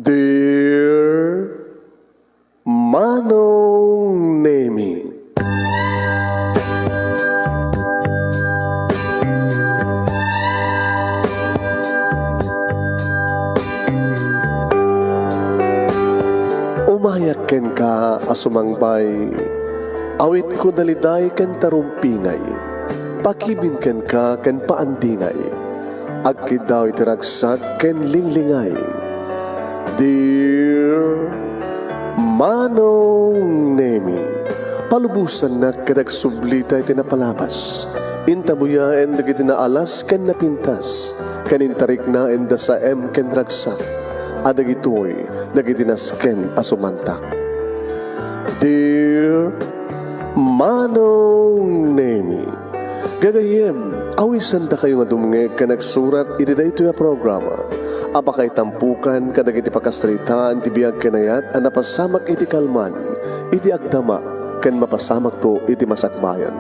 Dear Manong Nemi, umayak ken ka asumangbay, awit ko daliday ken tarumpingay, pakibin ken ka ken paandingay, agkid daw itiragsak ken linglingay. Dear Manong Nemi, palubusan na kadag sublita iti napalabas. Intabuya en dagiti naalas ken napintas, kanintarik na en da sa ken ragsak, adagitoy dagiti nasken asumantak. Dear Manong Nemi, gagayem, awisan da kayo nga dumngeg ka nagsurat iti daytoy a programa. Apakay tampukan kadagiti pakastrita ti biyag kenayat a napasamak iti kalman, iti agdama ken mapasamak to iti masakbayan.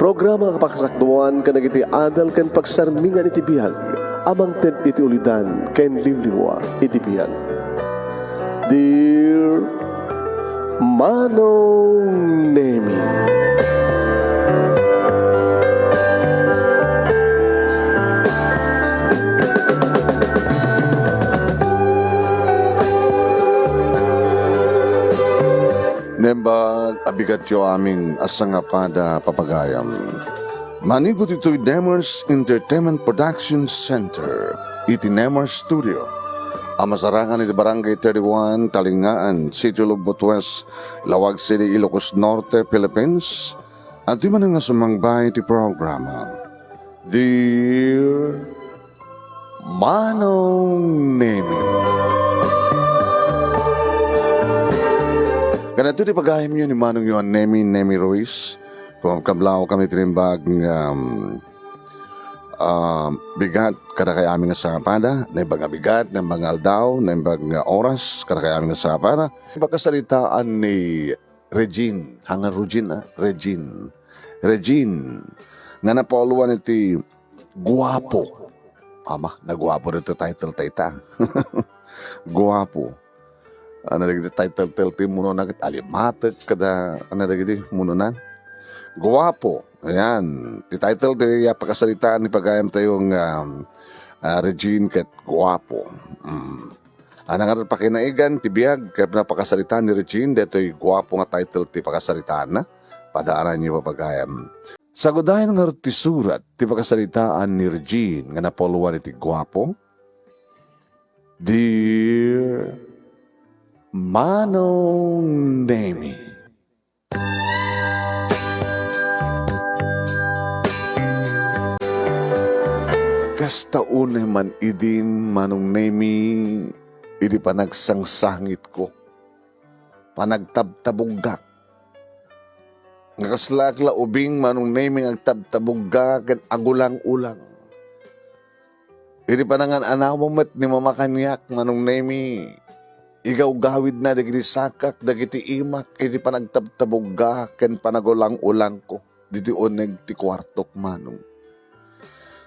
Programa kapakasakduan kadagiti adal ken pagsarmingan iti biyag, amang ted iti ulidan ken liwliwa iti biyag. Dear Manong Nemi, Nembag abigat yo aming asangapada papagayam. Manigot ito'y Nemers Entertainment Production Center, iti Nemers Studio. Amasarangan iti Barangay 31, Talingaan, Sitio Lubot West, Lawag City, Ilocos Norte, Philippines. At di man nga sumangbay iti programa. Dear Manong Nemi, ganito di pagahim yun ni Manong yun Nemi Ruiz. Kung kablaw kami tinimbag bigat kada kay aming sapada, naimbag nga bigat, naimbag nga aldaw, naimbag nga oras kada kay aming sapada. Pagkasalitaan ni Regine, hangan Regine, nga napoluan iti guwapo. Ama, nagwapo rito title tayta. Guwapo. Ano dagiti title ti muno na alimatek kada ano dagiti mununan. Guwapo. Ayan. Ti title ti pagkasalitaan ni pagayam tayong Regine ket guwapo. Anang nga pakinaigan ti biag kaya napakasalitaan ni Regine deto'y guwapo nga title ti pagkasalitaan na. Padaanan niyo papagayam. Sa gudayan nga ti surat ti pagkasalitaan ni Regine nga napoluan iti guwapo. Dear Manong Nemi, kastaon man idin Manong Nemi, idi panagsangsangit ko, panagtabtabugak. Ngakaslakla ubing Manong Nemi agtabtabugak ken agulang-ulang. Idi panangan anaw met ni mamakanyak Manong Nemi. Igaw gawid na dagiti sakak, dagiti imak, iti panagtabtabugga, ken panagulang-ulang ko, diti uneg ti kwartok Manong.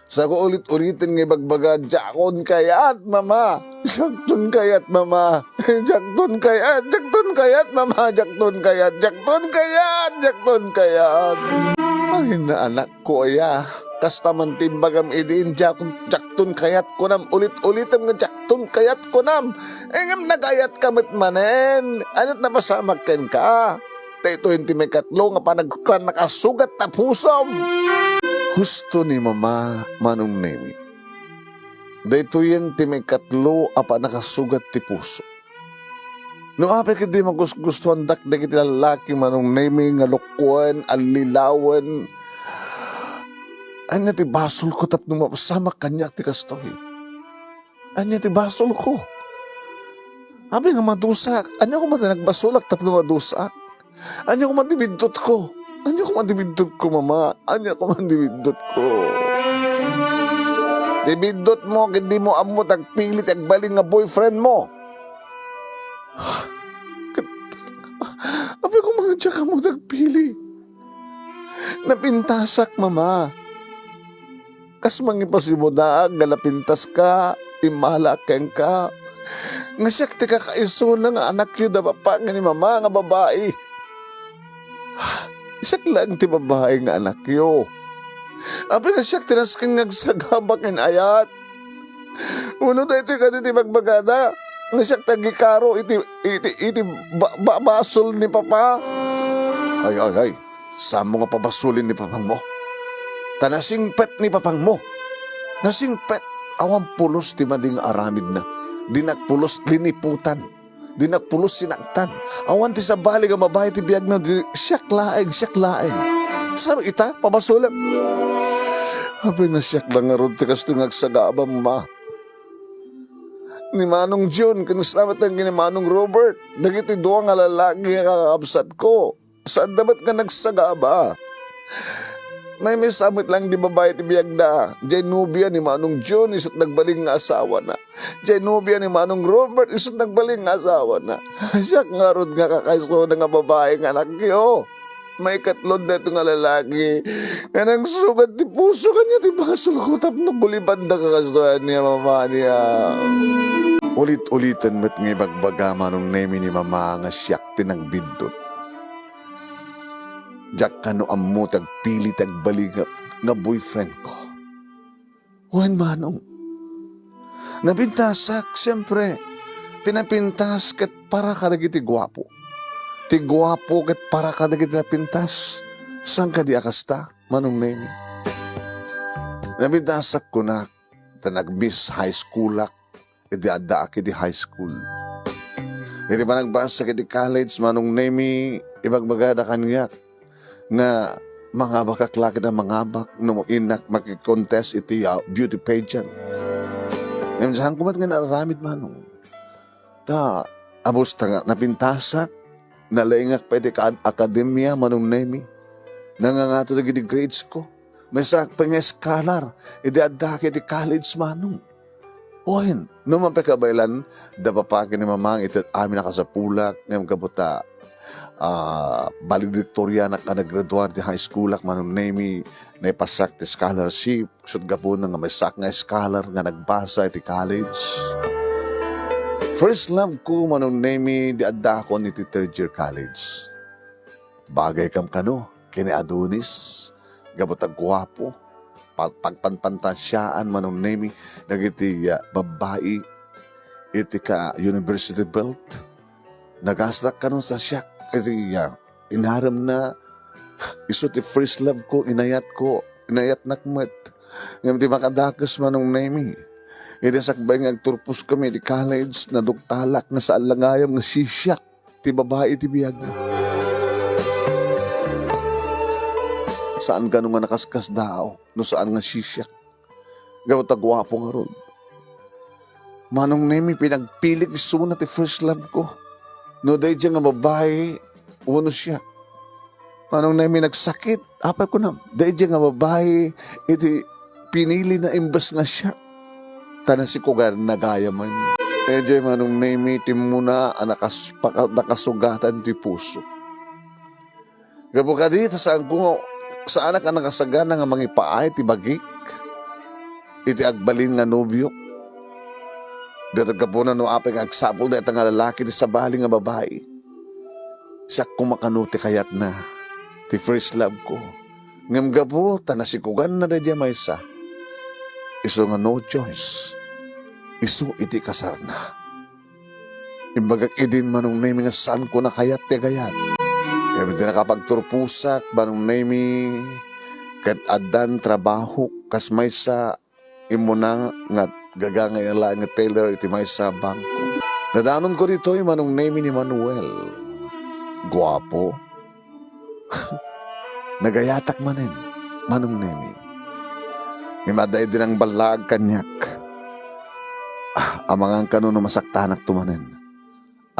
Sa ko ulit-ulitin nga bagbaga, jakton kayat, mama! Jakton kayat, mama! Jakton kayat, jakton kayat, mama! Jakton kayat, jakton kayat, jakton kayat! Ay na anak ko aya, kasta man timbagam idin, jakton kayat ko nam, ulit-ulitam nga jakton kayat ko nam. Engam nagayat kamit manen, anot napasamakken ka. Tayo hindi may katlo nga panagkran nakasugat na pusom. Husto ni mama Manong Nemi. Dito yan ti may katlo apa nakasugat ti puso. No apay kiti magustuhan dakdak iti lalaki Manong Nemi nga lukuan, alilawan. Anya ti basol ko tapno mapasama kanya ti kastoy. Anya ti basol ko. Abi nga madusak. Anya ko matinagbasulat tapno madusak. Anya ko matibidot ko. Anya ko matibidot ko, mama. Anya ko matibidot ko. Tibidot mo, hindi mo amot agpilit agbalin nga boyfriend mo. Abi ko mga tsaka mo agpili. Napintasak, mama. Kas mangipasibo daag, galapintas ka, imala ken ka. Nga siya ti kakaiso na nga anak yu da papa nga ni mama nga babae. Isak lang ti babae nga anak yu. Apay nga siya tinasking nagsagabak in ayat. Uno da ito ka ti magbagada. Nga siya tagikaro iti basol ni papa. Ay. Saan mo nga pabasulin ni papang mo? Tanasingpet ni papang mo. Nasingpet. Awang pulos ti mading aramid na. Dinagpulos liniputan. Dinagpulos sinaktan. Awan ti sabali nga mabay ti biyag na siyak laeng. Sabi ita, pamasulam. Sabi na siyak lang nga ron ti kasto ngagsagaba ma. Ni Manong John, kinaslamat ang ni Manong Robert. Dagiti doang nga lalaki nga kakabsat ko. Saan dapat ka nagsagaba? May samit lang di babae ti biyag na. Diyay nubya ni Manong John, isot nagbaling nga asawa na. Diyay nubya ni Manong Robert, isot nagbaling nga asawa na. Siyak nga rod nga kakaiso na nga babae nga anak yo. May katlod na ito nga lalaki. Nga nang sugat ti puso kanya ti mga sulkutap no gulibanda kakastuhan niya mama niya. Ulit-ulitan mo't nga ibagbaga manong nemi ni mama nga siyak tinagbindot. Diyak ka no amu tagpili tagbaligap nga boyfriend ko. Wan manong. Napintasak, siyempre. Tinapintas kat para ka lagi ti gwapo. Ti gwapo kat para ka lagi ti napintas. Saan ka di akasta, manong nemi? Napintasak ko na tanag-miss high school ak. Idi adda aki di high school. Hindi pa nagbasa ki di college, manong nemi, ibagbagada kaniyak na mga bakaklaki na mga bak no inak makikontest iti beauty pageant. Ngayon saan kumat nga nararamid manong. Ta, abos ta nga napintasak, nalaingak pa iti akademya manong nemi. Nangangato na gidi grades ko. May sak pa nga scholar, iti adda iti college manong. Ohin, no mapekabailan, dapapakin ni mamang iti amin nakasapulak, ngayon kabuta, valedictorian na kanagraduar di high school ak manong nemi na ipasak ti scholarship sud gapon nga may sak nga scholar nga nagbasa iti college. First love ko manong nemi di adda ko ni third year college. Bagay kam kano kini Adonis gabot ag gwapo pagpanpantasyaan manong nemi dagiti babae iti ka university belt. Nagastak ka nun sa siyak. Kasi inaram na iso ti first love ko, inayat nakmat. Ngayon ti makadakas manong nemi. Iti sakbay nga agturpos kami di college na duktalak na saan langayam nga sisyak ti babae ti biyag. Saan ka nga nakaskas daw no saan nga sisyak. Gawat agwapo nga ron. Manong nemi pinagpilit iso na ti first love ko. No, dahil dyan nga babae, uno siya. Manong nemi nagsakit, apal ko na. Dahil dyan nga babae, iti pinili na imbas nga siya. Tanan si Kugar nagaya man. Eh dyan manong nemi, timuna, nakasugatan ti puso. Gabo ka dito, saan ka nakasagana nga mangipaay, ti bagik, iti agbalin nga nobyo. Dito ka po na no apeng agsapol dito nga lalaki di sabali nga babae. Siya kumakanuti kayat na. Ti first love ko. Ngam gapo, tanasikugan na na diya may isa. Iso nga no choice. Iso iti kasar na. Imbagak idin manong nemi nga saan ko na kayat ti gayat. Kaya hindi nakapagturpusak manong nemi kat adan trabaho kas may sa imuna nga gagangay ang laing nga Taylor iti may sa bangko. Nadanon ko dito yung manong name ni Manuel. Guwapo. Nagayatak manin, manong name. Imaday din ang balag kanyak. Amangang kano na masaktanak tumanin.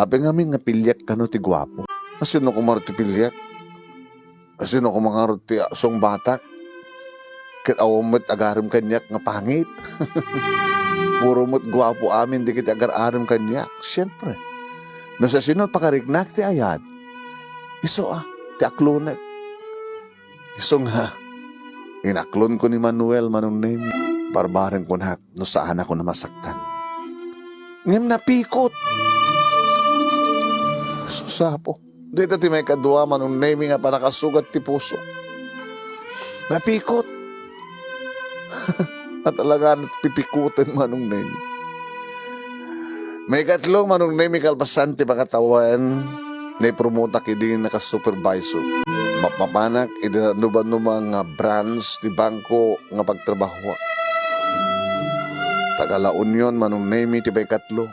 Ape nga nga pilyak kano ti guwapo. Asino ko marot ti pilyak? Asino ko mangarot ti asong batak? Kat awamot agaram kanyak nga pangit. Puro mo't gwapo amin di kita agar-aram kanyak. Siyempre. No sa sinot pakariknak ti ayat. Iso ti aklonek. Iso nga. Inaklon ko ni Manuel manong name. Barbaren ko na no saan ako na masaktan. Ngem napikot. Susapo. Dito ti may kadwa manong nemi nga panakasugat ti puso. Napikot. At talaga pipikutin manong nemi. May katlong manong nemi kalpasan ti pakatawan na ipromota kidi naka-supervisor. Mapapanak idinanuban no mga branch ti bangko nga pagtrabaho. Tagala Union manong nemi ti bay katlo.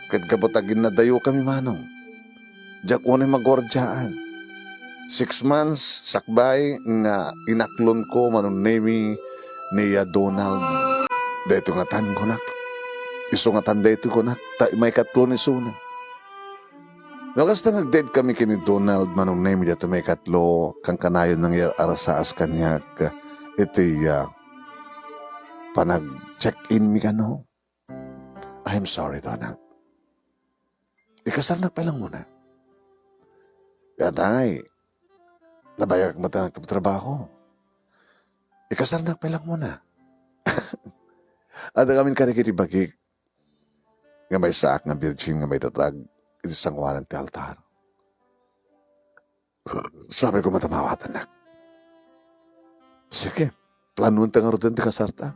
Kat kapotagin na dayo kami manong. Diyak unay magordyaan. 6 months sakbay nga inaklon ko manong nemi niya Donald. Dito nga tan ko nak. Iso nga tan dito ko nak. May katlo ni Suna. Nakasta nag-date kami kini Donald manong nemi dito may katlo kang kanayon ng arasaas kanya iti panag-check-in mi kano. I'm sorry Donald. Ikasar na pa lang muna. Yatay, nabayag mo tayo nagtatrabaho. Ikasar na pa lang muna. At kami karikitibagig. Nga may saak nga virgin nga may tatag. Isang waran ti altar. Sabi ko matamawatan na. Sige, planuan ta nga rin ti kasarta.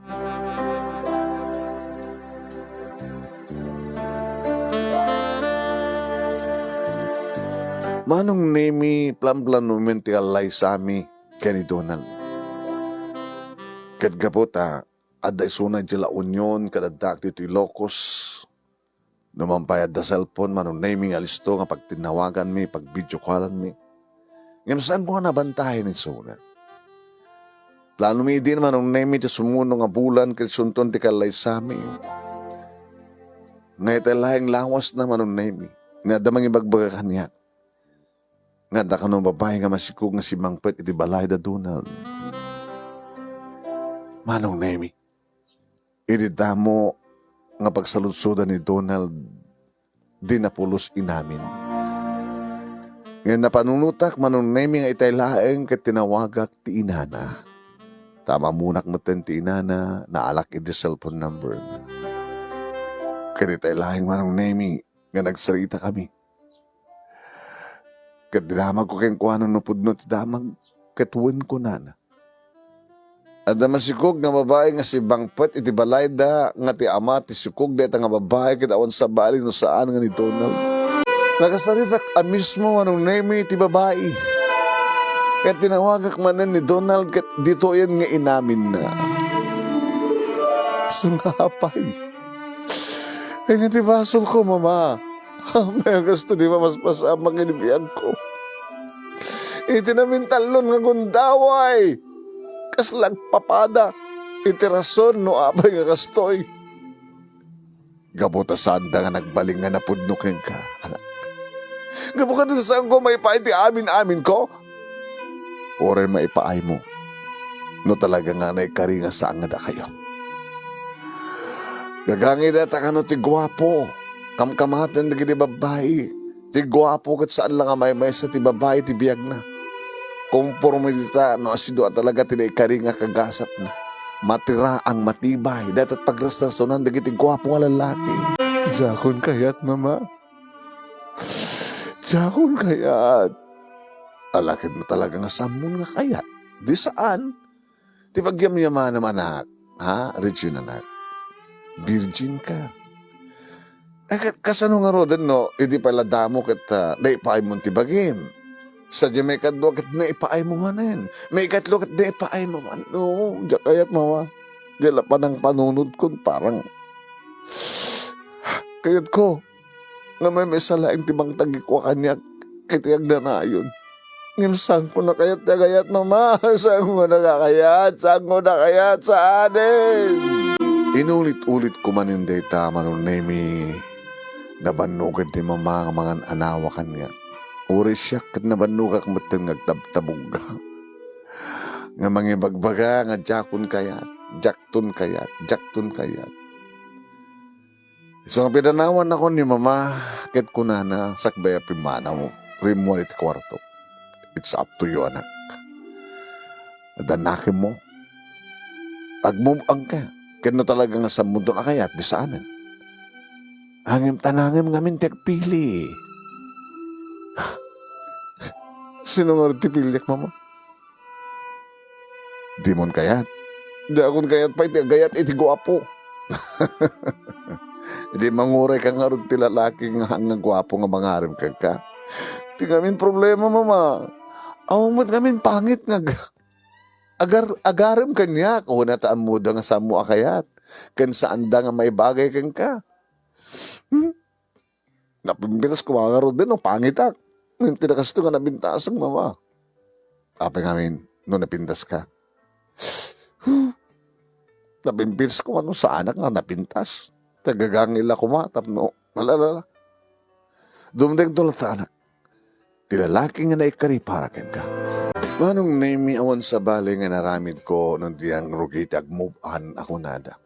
Manong nemi plan-planumen ti alay sami kani Donald. Kat gapota, aday sunay ti La Union, kadadak ti Ilocos. Numampayad da cellphone, manong nemi nga listo nga pagtinawagan mi, pag-video callan mi. Ngayon saan ko nga nabantahin ni Suna? Plano mi din manong nemi ti sumuno nga bulan kat sunton ti kalay sami. Ngayon tayo lahing lawas na manong nemi. Nga damang ibagbaga kanya. Nga da ka nung babae nga masikog nga si Mangpet iti balay da Donald. Manong nemi, iti damo nga pagsaludsudan ni Donald di napulos inamin. Ngayon napanunutak manong nemi nga itay laeng ket tinawagak ti inana. Tama munak mo ti inana naalak iti cellphone number. Ket itay laeng manong nemi nga nagsarita kami. Kat dinamag ko kayong kuhanan no pudno ti damag, katuwin ko na. At masikog nga babae nga si Bangpet iti balay da nga ti ama ti sikog deta nga babae kat awan sa bali no saan nga ni Donald. Nakasaritak mismo anong nemi ti babae. Kat tinawagak manan ni Donald kat dito yan nga inamin na. Sungapay. Ay nga ti basol ko mama. May gusto di ba mas pasama kinibiyag ko. Iti namin talon nga gundaway. Kaslag papada. Iti rason no abay nga kastoy. Gabuta sanda nga nagbaling nga napudnukin ka, anak. Gabuta dito saan ko may paiti amin-amin ko. Oray maipaay mo. No talaga nga naikari nga saan nga da kayo. Gagangi data ka no ti gwapo. Kamkamatan na gini babae. Ti gwapo kat saan lang nga may sa ti babae ti biyag na. Kompormidita no asido at talaga tinaikari nga kagasat na. Matira ang matibay. Datat pagrastasonan na giti gwapo nga lalaki. Jakon kayat mama. Jakon kayat. Alakit mo talaga nga samon nga kayat. Di saan? Ti pagyam-yaman naman anak. Ha? Regina anak. Virgin ka. Kasano nga rodan no, hindi pala damo kat naipaay mo tibagin. Sadya may kadlo kat naipaay mo manin. May katlo kat naipaay mo man. No, diya kayat mama. Dila pa ng panunod ko parang kayat ko. Nga may salaing tibang tagi ko kanya kitiyag na na yun. Ngimsang ko na kayat mama. Saan mo nakakayat? Saan mo nakayat sa anin? Inulit-ulit ko maninday tama nung nemi. Nabanugan ni mama ang mga anawa kanya. Uri siya kat nabanugak matang nagtabtabog ka. Nga mga bagbaga nga jakun kayat, jaktun kayat. So nga pinanawan ako ni mama, ket ko na sakbaya pimana mo, rimon iti kwarto. It's up to you anak. Nadanakin mo. Agmumang ka. Ket no talaga nga sa mundo na kayat, di saanan. Hangim tanangim ngamin tagpili. Sino nga rin tipilyak, mama? Di mon kayat. Di akon kayat pa iti gayat iti guwapo. Hindi manguray ka nga rin ti lalaki nga hanggang guwapo nga mangarim ka ka. Di ngamin problema, mama. Awang ngamin pangit nga. Agarim kanya. Kung nataan mo da nga sa mo akayat. Kan saan da nga may bagay kang ka. Napimpinas ko mga rin din. Pangit ak. Tinakas ito nga nabintasang mama. Apa ngamin, no napintas ka. Napimpinas ko ano sa anak nga napintas. Tagagangila kumatap no. Malalala. Dumdeng tulad sa anak. Tilalaki nga naikari para ken ka. Manong name awan sa bali nga naramid ko nung diyang rugit ag move on ako nada.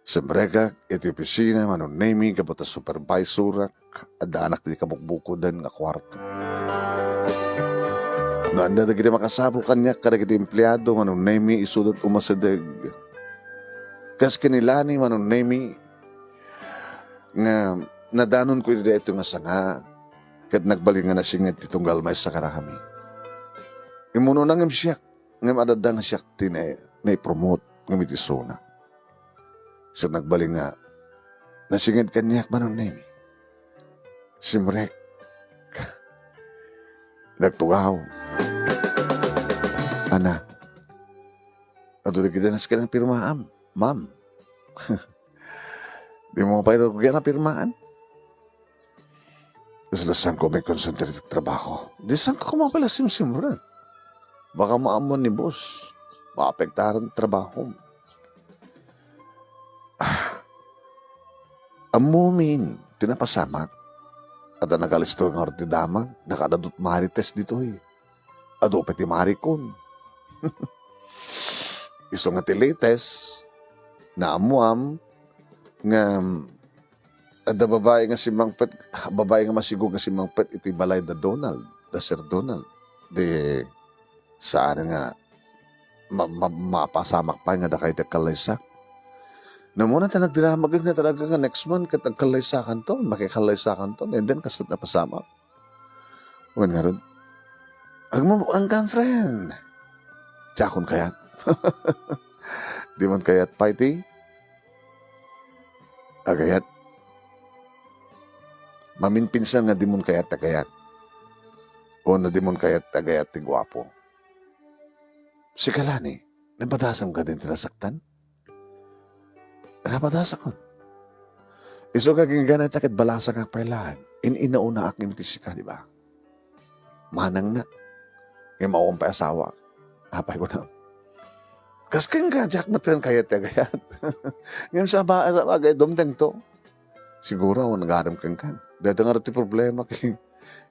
Siyempre ka, iti opisina, manong name kapot a supervisor at anak di kabukbukodan nga kwarto. Naanda na gina makasabol kanya kada giti empleyado, manong name isudot umasadag. Kas kanilani, manong name nga nadanon ko iti ito nga sanga kat nagbalik nga nasingit itong galmay sa karahami. Imuno nang siyak, nga madada nga siyak ti na promote nga mitisona. So nagbalik nga, nasingit kanyak manong name. Simrek. Nagtugaw. Ana. Ato na kita nas ka ng pirmaan, ma'am. Di mo pa ito kaya na pirmaan? Gusto saan ko may concentrated trabaho. Di saan ka kumapala simsimran? Baka maamon ni boss. Maapektaran trabaho. Amumin, tinapasamak. At ang nagalisto ng orti damang, nakadadot marites dito eh. Ado peti marikon. Iso nga tilates, na amuam, nga ada babae nga si Mangpet, babae nga masigog nga si Mangpet, iti balay da Donald, da Sir Donald. Di, saan nga, mapasamak pa nga da kay da kalaysak. Na muna ta nagdiramagin nga talaga nga next month kat nagkalaysakan to, makikalaysakan to, and then kasat na pasama. Uwan nga ron, agmamuang kang friend. Tsakon kayat. Di man kayat fighting. Agayat. Maminpinsan nga di man kayat agayat. O na di man kayat agayat ti gwapo. Si Kalani, nabadasam ka din tinasaktan? Napadasa ko. Iso kaging ganay takit balasa kang pailaan. Inauna aking mitisika, di ba? Manang na. Ngayon maawang pa asawa. Hapay ko na. Kasking ka, Jack, matan kayat agayat. Ngayon sa bagay, dumdeng to. Siguro ako nag-aram kang kan. Dito nga rin problema kay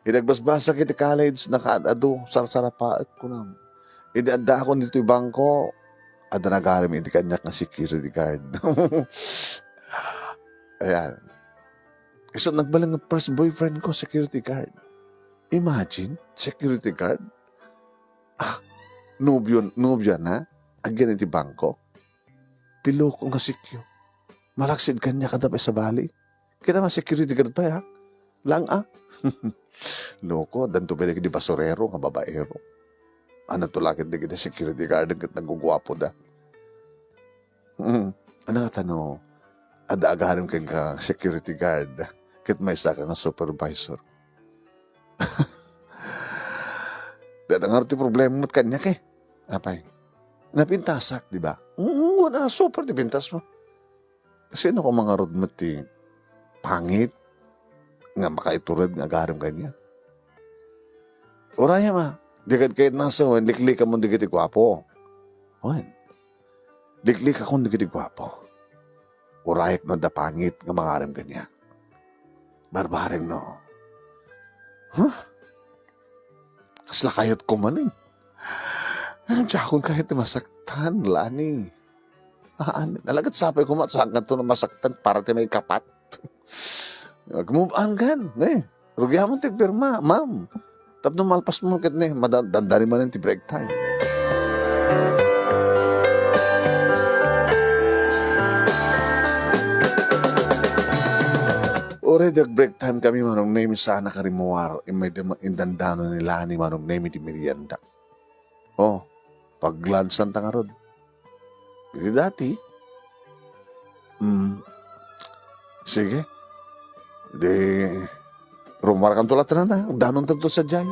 inagbasbasa kiti college, nakaadado, sarasarapaat ko na. Idaanda ako nito yung bangko. Ada nag-aram, hindi kanyak na security guard. Ayan. So, nagbalang ang first boyfriend ko, security guard. Imagine, security guard. Nubyo na, agyan iti bangko. Tiloko nga sikyo. Malaksid kanya kadapay sa bali. Kita nga security guard pa, ha? Lang, Loko, danto pwede di basurero, nga babaero. Ano tulakit di kita security guard, nagugwapo da. Ano nga tanong, ada agarim kang ka security guard, kit may isa ka nga supervisor. Dada nga rin problema mo't kanya ke. Apay, napintasak, di ba? Wala, super di pintas mo. Kasi ano ko mga rod mo ti pangit, nga makaiturad nga agarim kanya. Oraya ma, dikit kahit nasa, liklik ka mo dikit ikwapo. Oy, liklik ako dikit ikwapo. Urayak no da pangit nga mangaram kanya. Barbareng no. Huh? Kasla kayot ko man eh. Tsakon kahit masaktan, lani. Nalagat sapay ko masaktan to na masaktan para ti may kapat. Gumubanggan, Rugya mo tigpirma, ma'am. Tapno malpas mo kat madandari man ti break time. already break time kami manong name sana karimuar imay indandano nila ni manong name di merienda. Oh, pag lunch ang tangarod. Hindi dati. Sige. Di, rumar kan tulat na danon tanto sa dyan.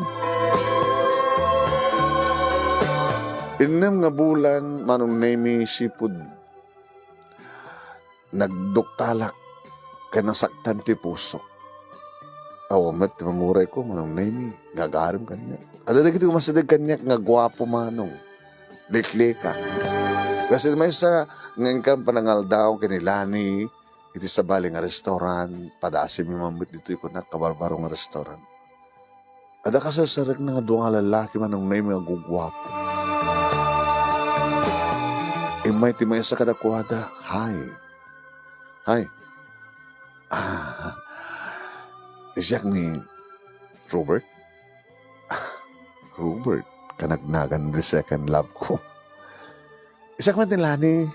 Inem nga bulan manong name sipud nagduktalak kay nasaktan ti puso. Awamat, manguray ko, manong naimi, gagarim kanya. Ada na kiti masadig kanya, nga gwapo manong, liklika. Kasi may sa ngangkang panangal daw kinilani, iti sa bali nga restaurant, padasi mi mamit dito ko na kabarbaro nga restaurant. Ada kasasarag na nga doon nga lalaki manong naimi nga gugwapo. Imay ti may sa kadakwada, hi. Isyak ni Robert? Robert, kanagnagan the second love ko. Isyak man nilani.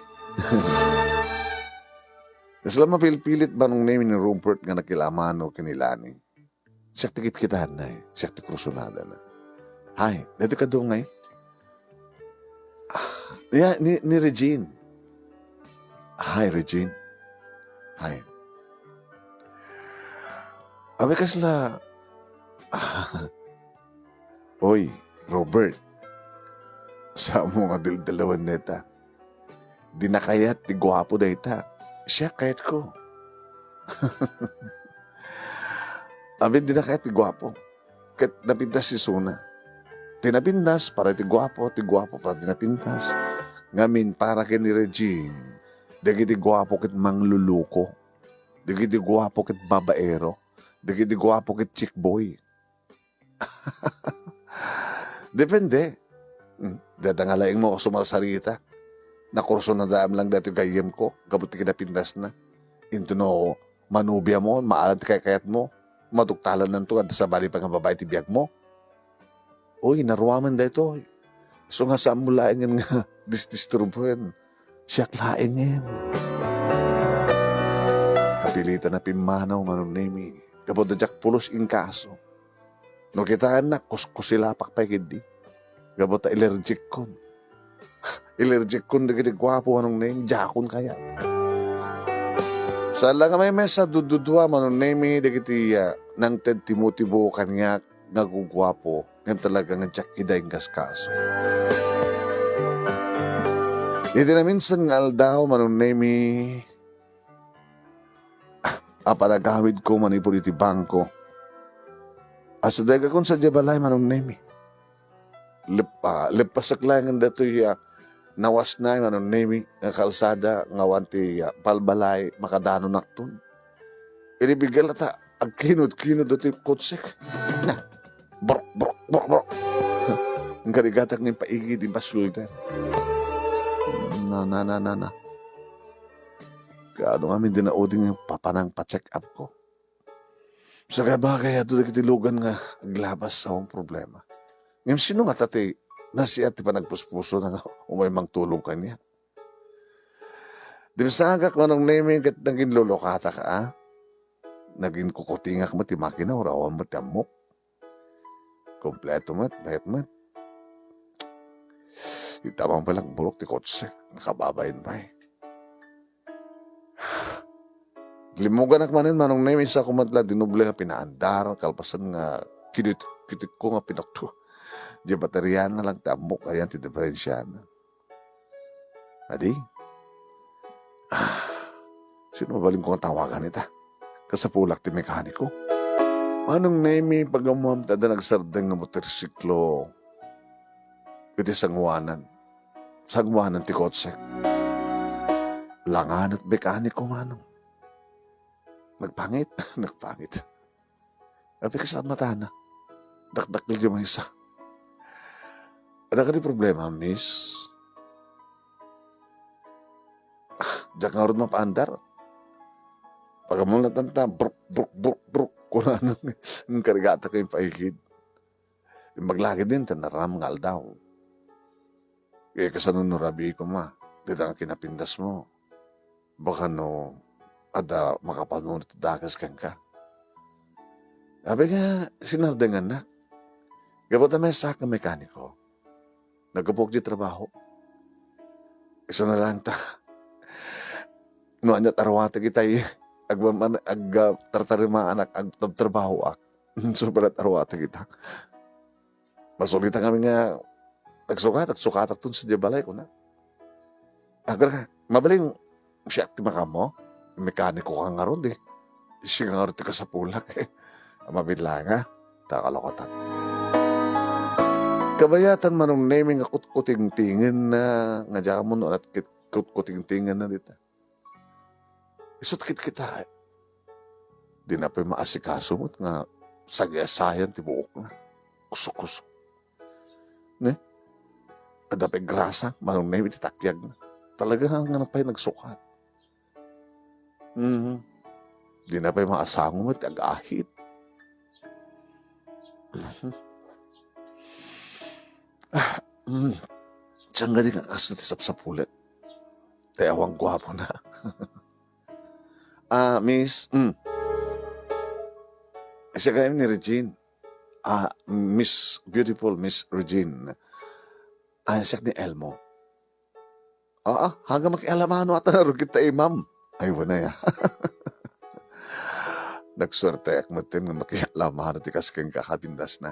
Kasi lang mapilipilit ba nung name ni Robert nga nakilamano kinilani? Isyak tikit kitahan na eh. Isyak ti krusunada na. Hi, dito ka doon ngay? Yeah, ni Regine. Hi, Regine. Hi. Abi kasla. Oy, Robert. Sa mo nga dalawan neta. Di na kayat, di gwapo da ita. Siya kayat ko. Abi di na kayat, di gwapo. Kat napintas si Suna. Tinapintas para ti gwapo para tinapintas. Ngamin para kini Regine. Dagiti gwapo kit mangluluko. Dagiti gwapo kit babaero. Dagiti gwapo kit chick boy. Depende. Dadangalaing mo ako sumalsarita. Nakurso na daam lang dati gayem ko. Kabuti kinapindas na. Into no, manubya mo, maalat kayat mo. Maduktalan ng to at sa bali pa nga babae tibiyag mo. Uy, naruwaman da ito. So nga sa amulain nga disturbuhan. Siya klain yan. Kapilitan na pimanaw manong nemi. Kapag na jak pulos in kaso. No kitaan na kuskusilapak pa kidi. Kapag ta allergic kon. Allergic kon na kiti gwapo manong nemi. Jakon kaya. Sa lang may mesa dududwa manong nemi. Dagiti nang Ted Timothy Bo kanya nagugwapo. Ngayon talaga nga jak iday ngas kaso. Hindi na minsan nga aldaw, manong nemi, apanagawid ko manipuli ti bangko. Asa daga kung sa jabalay, manong nemi. Lepasak lang ang dato'y nawas na, manong nemi, nga kalsada, nga wanti palbalay, makadano naktun. Inibigal ata, agkinod dato'y kotsik. Na, brok. Ang karigatak ng paigid, yung pasultan. Na. Kaano kami dinauding yung papanang pa-check up ko. Sa kabagay ato nagitilugan nga aglabas sa akong problema. Ngayon sino nga tati nasiat ti pa nagpuspuso na umay mang tulong kanya. Di sa agak manong naming kat naging lolokata ka ah. Naging kukutingak mo ti makina urawan mo ti amok. Kompleto mat, bayat mat. Itamang palang burok ti kotse. Nakababayin pa eh. Limugan akmanin manong name isa kumatla dinuble nga pinaandar. Kalpasan nga kitit ko nga pinakto. Di bateryan na lang tamok. Ayan ti diferensya na. Adi? Sino mabaling ko nga tawagan ita? Kasapulak ti mekaniko. Manong name pagamuam tada nagsardeng nga motorsiklo. Iti sangwanan. Sangwanan ti kotsek. Langan at mekaniko manong. Nagpangit. Tapi kasi sa mata na. Dakdak yung mga isa. Ada ka di problema, miss? Diyak nga rin mapaandar. Pagkamulat ng ta, bruk. Kung ano, ng karigata ko yung paikid. Yung maglagi din, tanaram ngal daw. Kaya kasanon no rabi ko ma, dito ang kinapindas mo. Baka no, ada makapal mo nito dagas kang ka. Sabi nga, sinardangan na. Gabot na may saka mekaniko. Nagkapok di trabaho. Iso na lang ta. No, anya tarawata kitay. Tartarima anak, trabaho ak. So, pala tarawata kita. Masulita kami nga, tagsukat tun sa jabalay ko na. Agar ka, mabaling, siya ti makamo, mekaniko ka nga ron eh. Siya nga ron ti ka sa pulak eh. Mabidla nga, takalokotan. Kabayatan manong naming kuting-tingin na nga dyan mo no at kuting-tingin na dito. Isot kita eh. Di na pa maasikaso mo nga sagyasayan ti buok na. Kusok-kusok. Ne? Adapay grasa, manong naming titakyag na. Talaga nga na pa'y nagsukat. Di na pa'y maasango mo, tagahit. Siyang galing ang aso ti sapsapulit. Tayawang gwapo na. Miss, siya kayo ni Regine. Miss, beautiful Miss Regine. Siya ni Elmo. Hanggang makialamano at narugit tayo, ma'am. Ay, wala ya. Nagswerte ak matin nga makialamano ti kasking kakabindas na.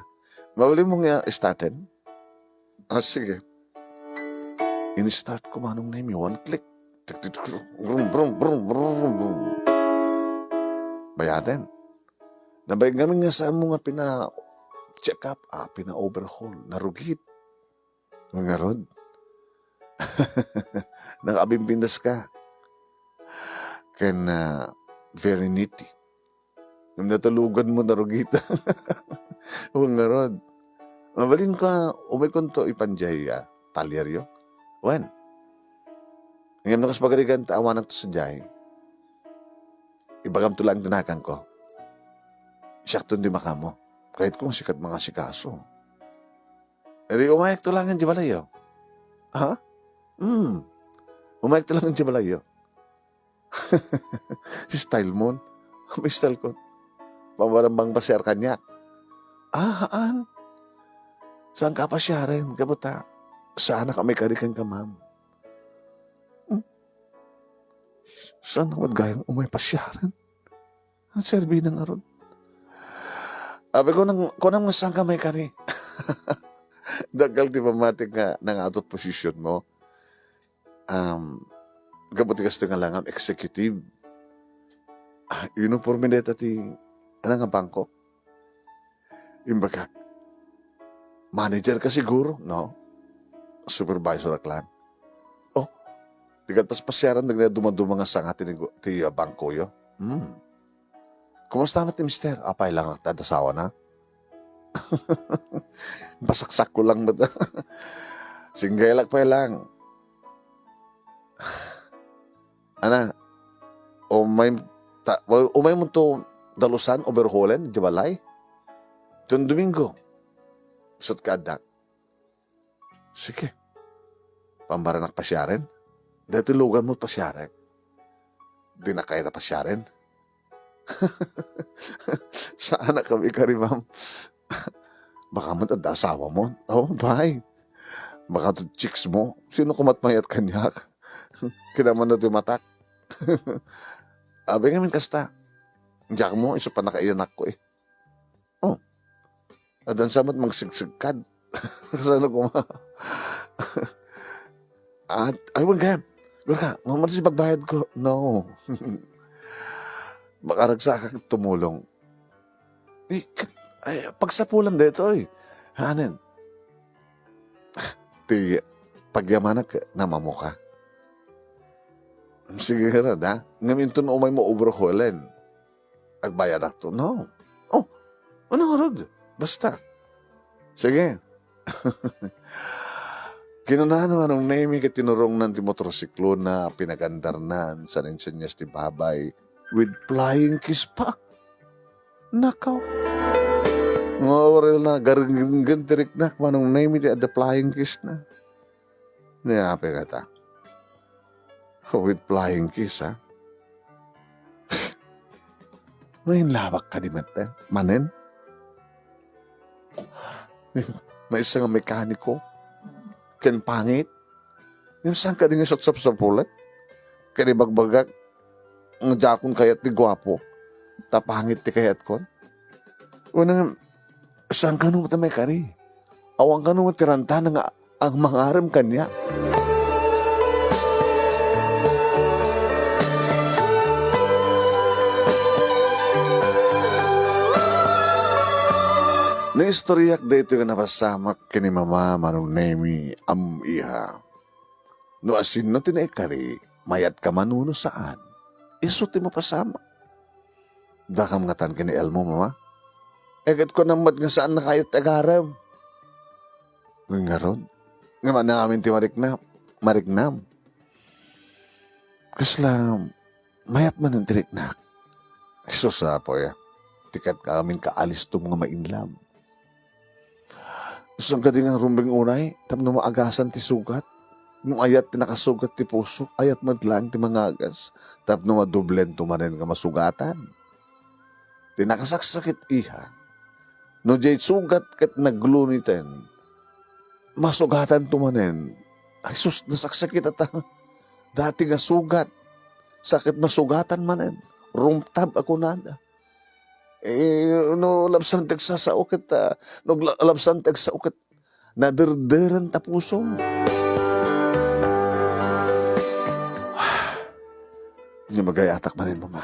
Mawali mong started? Sige. In-start ko manong name one click. Brum, brum, brum, brum. Bayaden. Nabay gamin nga sa mo nga pina-check up, pina-overhaul, narugit. Mga rod. Nakabimbindas ka. Very nitty. Yung natulugan mo, narugita. Mga rod. Mabalin ka, umikon to ipanjay, talyeryo. Wen. Ngayon na kaspagaligan, taawanan to sa jay. Ibagam to lang dinakan ko. Siyak to di makamo. Kahit kung sikat mga sikaso. Eri, umayak to lang ang jibalayo. Ha? Umayak to lang ang jibalayo. Si style mo. May style ko. Pamarambang pasyar kanya. Haan? Saan ka pasyarin? Kabuta? Sana ka may karikan ka, ma'am. Saan naman gayang umay pasyarin? Ang serbi ng aron. Abe ko nang saan ka may kari. Dagal di pamatik nga nang atot posisyon mo. Kabuti kasi nga lang executive. Uniforme dito ti nga bangko. Imbaga, manager ka siguro, no? Supervisor aklan. Dikat pasyaran dumaduma nga sanga ti bangko yo. Kumusta na ti mister? Apay lang ang tadasawa na. Basaksak ko lang ba? Singgaylak pa lang. Umay mo to dalusan, overhaulen, di balay? Itong Domingo. Sot ka adak. Sige. Pambaranak pasyarin. Dahil lugan mo pasyarin. Di na kaya na pasyarin. Saan na kami ka rin, ma'am? Baka mo tada asawa mo. Bye. Baka to chicks mo. Sino kumatmayat kanyak? Kinaman na tumatak. Abi nga min kasta. Diyak mo, iso pa nakaiyanak ko eh. Adan samat magsigsigkad. Kasano ko ma? Ay, wag ka. Gura ka, mamalis yung pagbayad ko. No. Makaragsa ka tumulong. Pagsapulam dito eh. Hanin. Pagyamanak na mamuka. Sige ka rin, ha? Ngamin ito na umay mo overhaulen. Agbayad ako. No. Ano nga rin? Basta. Sige. Kinunahan naman ang name ka tinurong ng motorsiklo na pinagandarnan sa ninsenyas ti babay with flying kiss pa. Nakaw. Mga oral na garing tirik na manong name di at the flying kiss na. Niyapi ka ta. With flying kiss, ha? May labak ka di matan. Manen? May isa nga mekaniko. Ken pangit. Yung saan ka din nga satsap sa pulat? Kani bagbagak. Ang jakon kayat ti gwapo. Tapangit ti kayat kon. Unang, saan ka nung may kari? Awang ka nung tiranta na nga ang mangaram kanya. Na istoryak dito nga napasamak kini mama manong nemi am iha. No asin no tinaikari, mayat ka manuno saan? Iso ti mapasama. Dakam nga tan kini elmo mama. Egat ko namad nga saan na kayo tagaram. Nga ron. Nga man namin ti marignam. Kaslam, mayat man ang tiriknak. Iso sa po ya. Tikat ka amin kaalis tum nga mainlam. So ang kading ang rumbing unay, tapno maagasan ti sugat. Nung ayat ti nakasugat ti puso, ayat madlang ti mangagas. Tapno madublen tumanen nga masugatan. Ti nakasaksakit iha. No jay sugat kat naglunitin, masugatan tumanen. Ay sus, nasaksakit at dati nga sugat. Sakit masugatan manen. Rumtab ako nada. No labsan tag sa ukit, no labsan tag sa ukit, naderderan ta pusom. Yung magayatak manin mama.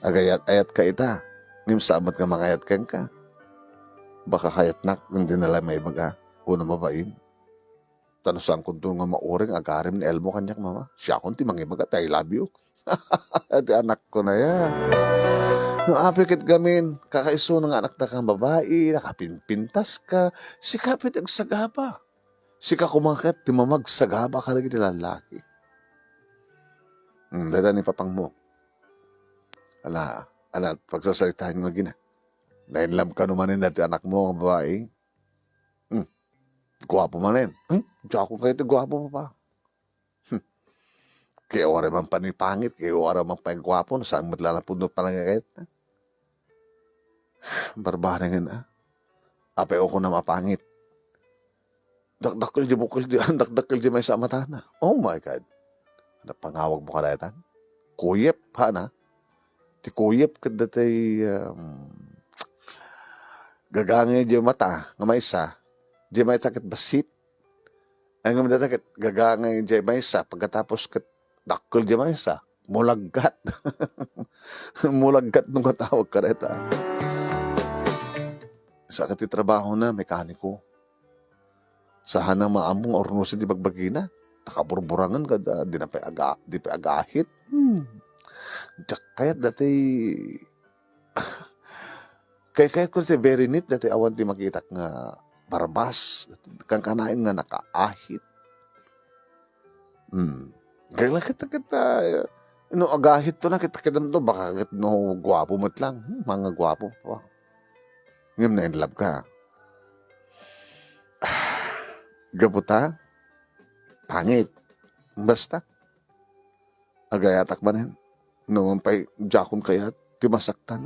Agayat-ayat ka ita. Ngim sabat nga makayat kang ka. Baka kayat nak, hindi nala may baga. Una mabain. Tanusang kunto nga mauring agarim ni Elmo kanyak mama. Siya kunti mangibaga, I love you. At anak ko na yan. No apikit gamin, kakaiso ng anak na kang babae, nakapinpintas ka, si kapit ang sagaba. Si kakumakit, timamag sagaba ka lagi nila lalaki. Dada ni papang mo. Ala, pagsasalitain mo gina. Nainlam ka naman dati anak mo, ang babae. Guwapo man rin. Diyan ako kayo ito, guwapo pa. Kaya wala man panipangit, kaya wala man pang-guwapo, saan matlalapundot pa lang kahit na. Barbaran nga. Apay ako na mapangit. Dakdakil di bukil di, dakdakil di may sa mata na. Oh my God. Pangawag mo ka dayatan? Kuyep, ha na? Ti kuyep ka datay gagangay di mata, nga may isa, di may sakit basit. Ang nga may gagangay di may isa, pagkatapos kat dakil di may isa, mulaggat. Mulaggat nung katawag ka dayta. Sa kati trabaho na, mekaniko. Sa hanang maamong ornusin di bagbagina. Nakaburburangan ka da, di pa agahit. Kaya dati, kaya ko dati very neat, dati awan di makita nga barbas, kang kanain nga nakaahit. Kaya kita, agahit to na, kita to, baka no, gwapo mo't lang, mga gwapo pa. Ngayon na in love ka. Gabuta, pangit. Basta. Agayatak ba rin? Noon pa'y jakon kaya timasaktan.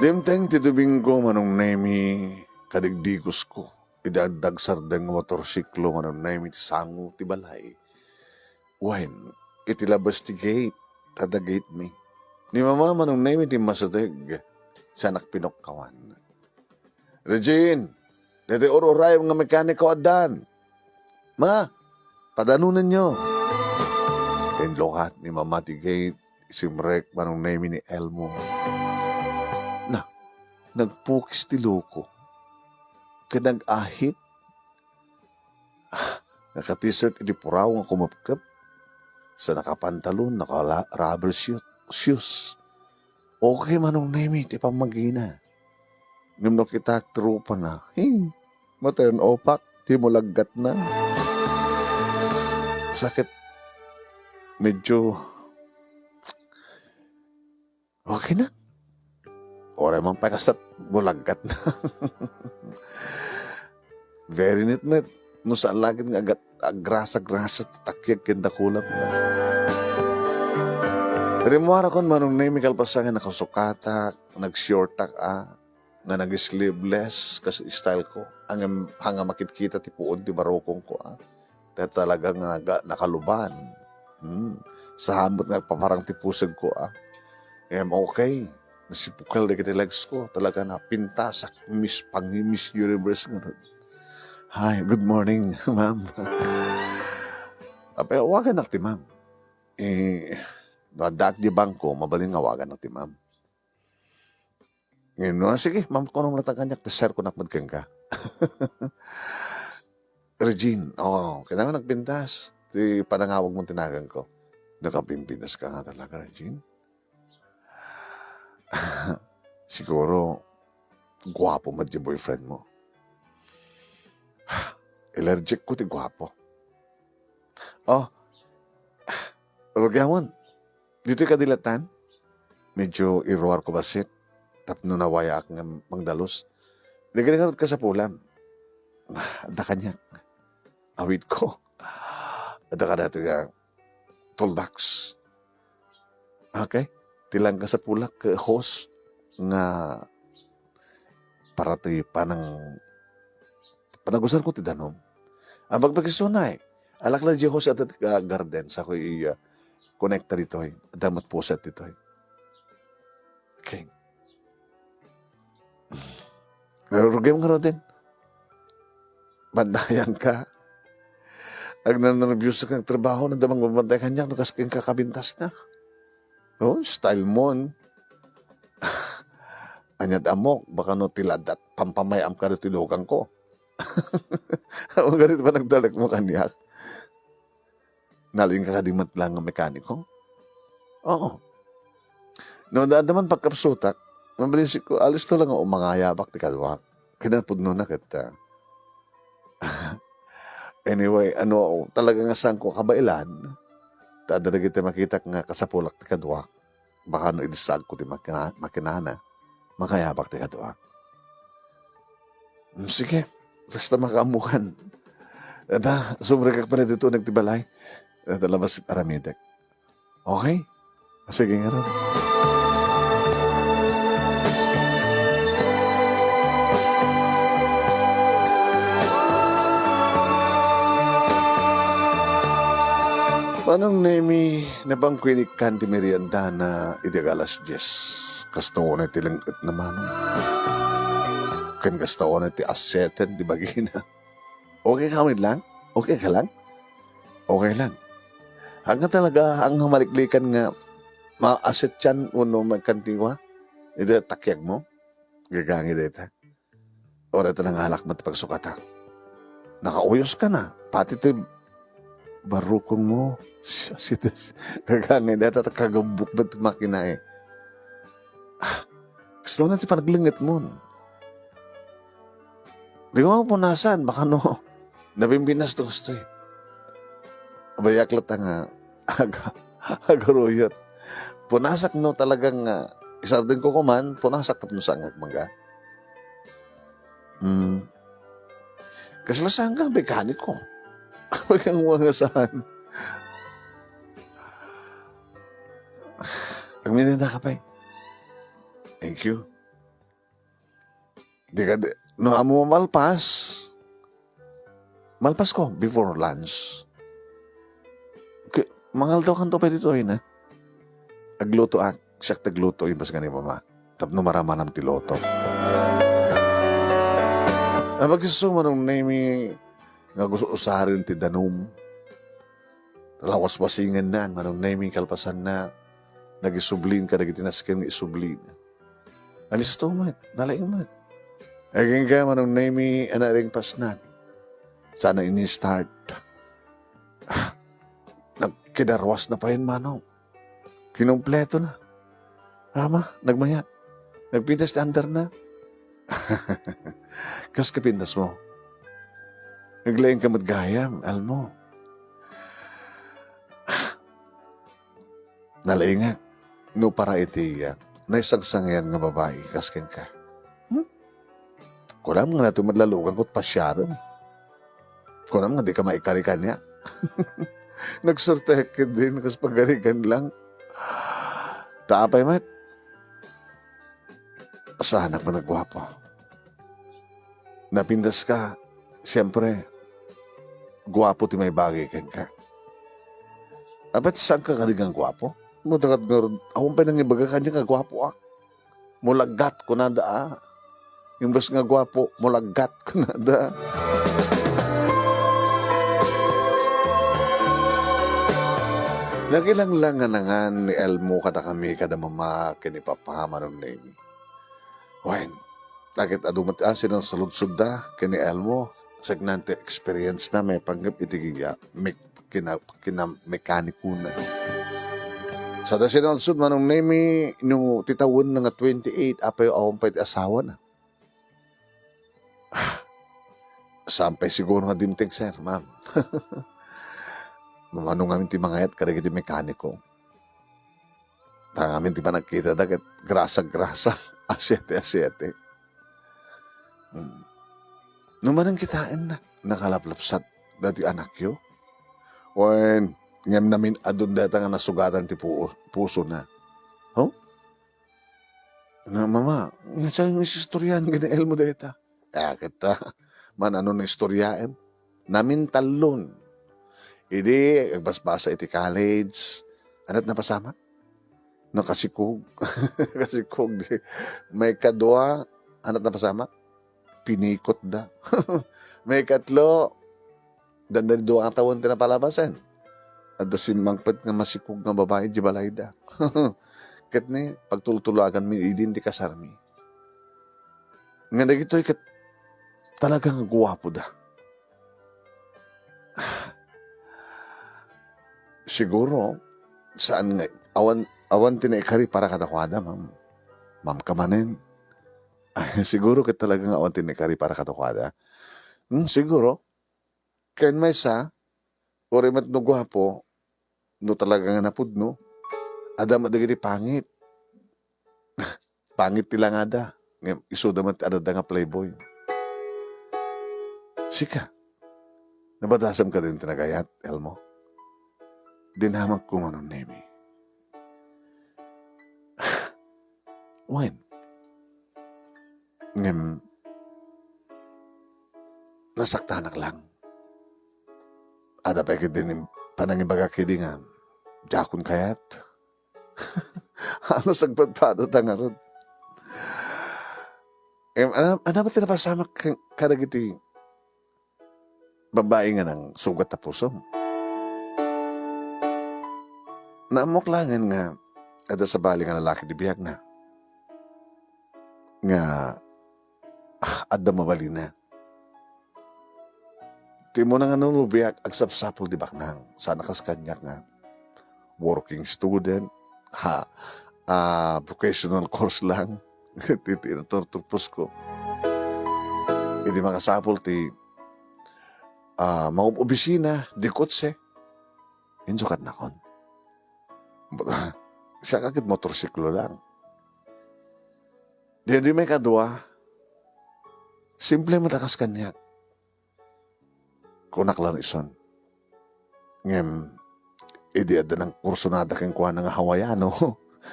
Dimteng ti Domingo manong nemi kadigdigos ko. Idagdag sardeng motorsiklo manong nemi ti sango ti balay. When itilabas ti gate, tada gate mi. Ni mama manong nemi ti masadeg sa nakpinokkawan. Regine, dati ororay nga mekaniko adan. Ma, padanunan nyo. Kenlokat ni mama ti gate, isimrek manong nemi ni Elmo. Na, nagpukis ti loko. Kanag-ahit. Naka-t-shirt, iti puraw nga kumapkap. Sa nakapantalon, naka-rubber shoes. Okay manong nemi, ti pamagina. Ngam kita trupa na, maturn opak, ti mulaggat na. Sakit. Medyo, okay na. Ora man pakasat, mulaggat na. Very neat, met. No saan lagi nga grasa-grasa takyag kenda kulap na. Rimuara kon manong na may kalpasangan nakasukata, nag-shortak nga nag-sleeveless kasi style ko. Hanga makikita ti puon ti barokong ko Kaya talagang nakaluban. Sa hamot nga paparang ti pusag ko okay. Nasipukal na kiti legs ko. Talaga na pintasak Miss Universe nga. Hi, good morning, ma'am. Apay, awagan na ti ma'am. Daat di bangko, mabaling awagan na ti ma'am. Ngayon, sige, ma'am, kung anong nataganyak, sir ko nakmadkang ka. Regine, kailangan nagpintas. Ti panangawag mong tinagan ko. Nakapimpinas ka nga talaga, Regine. Siguro, guwapo mo di boyfriend mo. Allergic ko ti guwapo. Rogyamon, dito'y kadilatan. Medyo iruar ko basit. Tapno nawaya ak nga mangdalos. Nagaligarot ka sa pulam. Ada kanyak. Awit ko. Ada ka dati nga toolbox. Okay? Tilang ka sa pulak host nga para ti panagusan ko ti danom. Ang magpakisunay, alak lang di host at garden sa ko connecta dito damat puset dito Okay. Rugay mo nga din. Bandayan ka. Ag nanarabuse kang trabaho na damang mabantay kanya nakasking kakabintas na. Style mo. Anyad amok, baka no tiladat, pampamayam ka na tilugang ko. Ang ganito ba nagdalag mo kanyak? Naling ka kadimat lang ang mekaniko? Oo. No, daman pagkapsutak, mabilis ko, alis to lang ang umangayabak ti kadwak. Kinapod no na kita. Anyway, talaga nga saan ko kabailan, tadala kita makita nga kasapulak ti kadwak. Baka no idisag ko ti makinana, makayabak ti kadwak. Sige, basta makamukan. Sumre ka pa na dito nagtibalay. Labas it aramidek. Okay? Sige nga rin. Panang nemi na bang kwinik kanti merienda na idagalas 10. Kasto ko na tilang naman. Kan kasto ko na ti aseten di bagina. Okay ka lang? Okay ka lang? Okay lang. Hanggang talaga ang maliklikan nga ma-asset yan uno magkantiwa. Ito takyag mo. Gagangi dito. O rito nang halak mo pagsukata. Nakauyos ka na. Pati ti barukong mo. Gagangi dito. Kagabuk ba't makina Gusto na ti panaglingit mo. Di mo punasan. Baka no. Nabimbinas to gusto Bayaklat nga agaruyot. Punasak no talagang isa din ko kuman, punasak tapno sa angagmangga. Kaslasang kang mekaniko. Huwag kang wangasahan. Ang mininda ka pa Thank you. No, amo malpas. Malpas ko before lunch. Mangal daw kanto pa dito na. Agluto siyak tagluto bas gani mama. Tapno maramanam ti loto. Pagkisuso manong nami nga gusto usaharin ti danom. Lawas-wasingan na manong nami kalpasan na nagisublin ka nagitinaskin ng isublin. Alis to mat, nalaing mat. Aging ka manong nami anaring pasnan. Sana ini-start. Kidarwas na pa yun, manong. Kinumpleto na. Ama, nagmayat. Nagpintas under na. Kas kapintas mo. Naglaing ka matgayam, almo. Nalaing nga. No para iti naisagsangyan nga babae, kaskin ka. Kulam nga nato madlalugan ko't pasyaran. Kung naman, di ka maikarikan niya. Nagsorte ka din, kasi pagarikan lang. Taapay, mat. Sa anak mo nagwapo. Napindas ka, siyempre, gwapo ti may bagay ka. Abat saan ka kadigang gwapo? Madagat nga rin, awang pa nang ibaga kanya nga gwapo ah. Mulagat ko na da. Imbes nga gwapo, mulagat ko na da. Nagilang-langan na nga ni Elmo kada kami kada mama kinipapahama nung name. Wain, nakit adumat asin ang saludsud da kini Elmo. Sagnante experience na may panggap itigiya kina mekaniko na. Sa da sinaludsud manong name no titawon na nga 28 apay awang pa iti asawa na. Sampay siguro nga dimtig sir, ma'am. Mamanong ngamin ti mangayat kada iti mekaniko. Tangamin ti pa nagkita dagat grasa-grasa, asyete-asyete. Numanang kitain na, nakalaplapsat dati anak yo. Wen, ngem namin adun data nga nasugatan ti puso na. Oh? Na mama, nga sa'yo yung istoryan, ginael mo data. Kita, man ano na istoryain. Namin talon. Idi, agbasbasa iti college. Anat na pasama? Nakasikog. Kasikog. May kadwa, anat na pasama? Pinikot da. May katlo, dandan doon ang tawon tinapalabasan. At dasimangpet nga masikog nga babae, di balay da. Kat ni, pagtultulagan mi, idin di kasarmi. Nga na gito'y kat talagang guwapo da. Siguro, saan nga, awan tinaikari para katakwada, ma'am. Ma'am kamanin. Ay, siguro ka talagang awan tinaikari para katakwada. Siguro, kain may sa, urimat no gwapo, no talagang napud, no? Ada madagiri pangit. Pangit tila nga da. Iso damat ada nga playboy. Sika, nabadasam ka din tinagayat, Elmo? Dinamag ko manong nemi. When? Nasaktanak lang. Ada pa din panangibaga kidi nga, jakon kayat. Ano sagpadpada tangarod? Ano ba tinapasamak kada giti babae nga ng sugat na puso? Naamoklangan nga ada sa bali nga lalaki di biyag na. Nga adda mabali na. Di mo na nga nung biyak agsapsapol di baknang. Sana kas kanya nga working student, vocational course lang. Tinaturtupos ko. Hindi makasapol ti mga opisina, di kotse. Insukat na kon. Siya kakit motorsiklo lang. Di may kadwa. Simple matakas kanya. Kunak lang ison. Ngem, idi ada ng kurso nada kang kuha ng Hawaiano.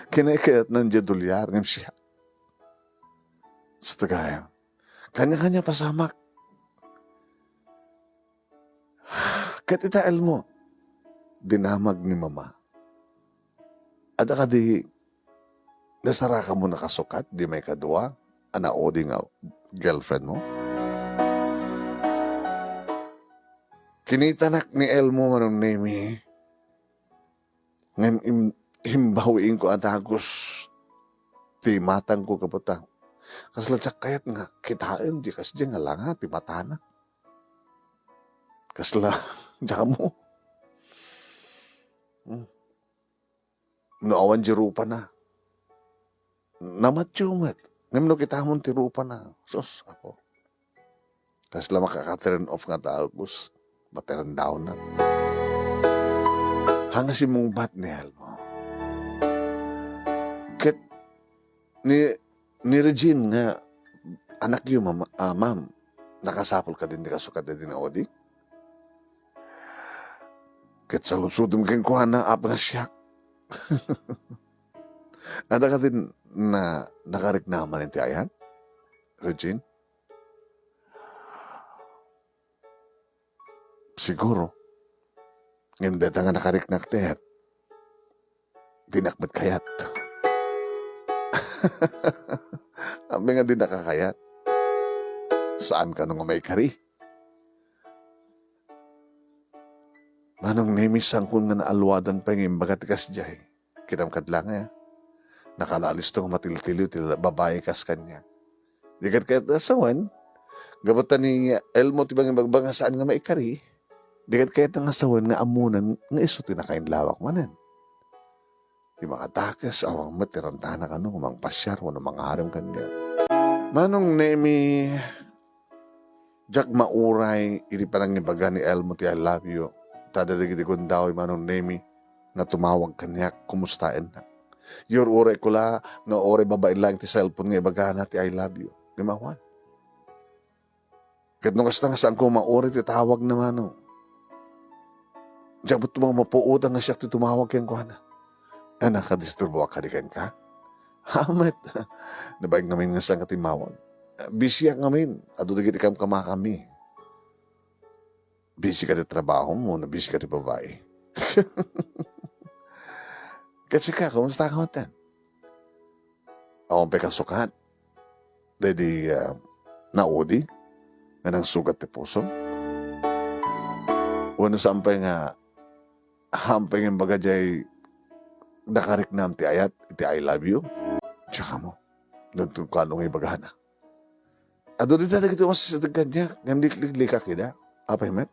Kinakayat ng jadulyar. Ngem siya. Basta kaya. Kanya-kanya pasamak. Kat itaal mo. Dinamag ni mama. Ada ka di nasara ka mo nakasukat, di may kadwa, o di nga girlfriend mo. Kinitanak ni Elmo manong nemi, ngayon himbawiin ko at agos, ti matang ko kapatang. Kaslatsak kayat nga, kitain, di kasi nga lang ha, ti matana. Kasla, diya mo. Naawan di rupa na. Namatsyumat. Ngayon no kita mong ti rupa na. Sus, ako. Kasla makaka-turn off nga taagos. Bateran down na. Hanga si mong bat ni Elmo. Kat, ni Regine nga, anak yun, ma'am, nakasapol ka din, di kasukat na din na odi. Kat sa lusudom kang kuha na apa nga siya. Ada ka din na nakarik naman iti ayan, Regine? Siguro. Ngayon data nga nakarik na ktet. Dinakmat kayat. Ami nga din nakakayat. Saan ka nung may kari? Manong nemisang kung nga naalwadan pa yung bagatikas jay. Kitam kadlang nakalalis tong matiltiliw tila babae kas kanya. Dikat kayat asawan, gabatan ni Elmo tibang ibagbang saan nga may kari. Dikat kayat ang asawan nga amunan nga iso tinakain lawak manen. Di mga takas, awang matirantana ka nung mga pasyar, wano mga haram kanya. Manong nemi, Jack mauray, iri parang ibaga ni Elmo ti I love you. Tadadagiti kong daw, manong nemi, na tumawag kanya, kumustain na. Your uray ko la, nga uray babae lang ti cellphone nga ibaga na ti I love you. Di mawan. Kat nung kasta nga saan ko mauray ti tawag na manong. Jack mo tumang mapuutang nga siya ti tumawag kayang kuha na. Nakadisturbo ka di ka? Hamat. Nabaig namin nga sang katimawag. Busy ang ngamin. Ado na ikam kamakami. Busy ka di trabaho mo, na busy ka di babae. Kasi ka, kumusta ka matan? Akong pekasukat. Dahil naudi, nga nang sugat ti puso. Wano sampay nga, hampay nga baga jay, nakarik na ti ayat, iti I love you. Tsaka mo, doon itong kalong ibagahan na. Ado dito na ito masasadagan niya, ngandik-likli ka kida. Apay met?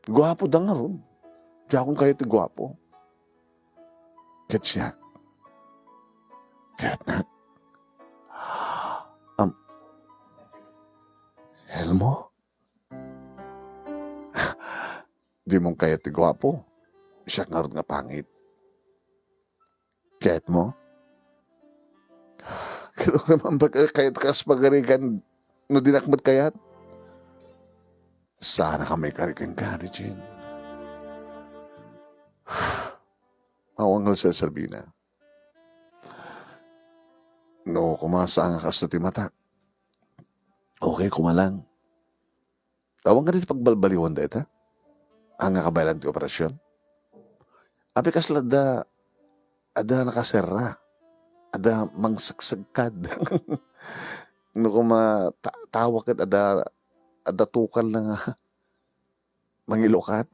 Guwapo da nga ron. Diya akong kayo ti guwapo. Kat siya. Kaya't na. Elmo? Di mong kayo ti guwapo. Siya nga ron nga pangit. Kaya't mo? Kaya naman ba kaya't kas pagarikan no dinakmat kayat? Sana ka may karikan ka, Regine. Awangal sa Sarbina. No, kumasa nga kas na timata. Okay, kumalang. Tawang ka dito pagbalbaliwan dito, ang nga kabayalan ti operasyon. Api kas lada, ada nakaserra. Ada mangsagsagkad. No kumatawag at ada tukal na nga mangilokat.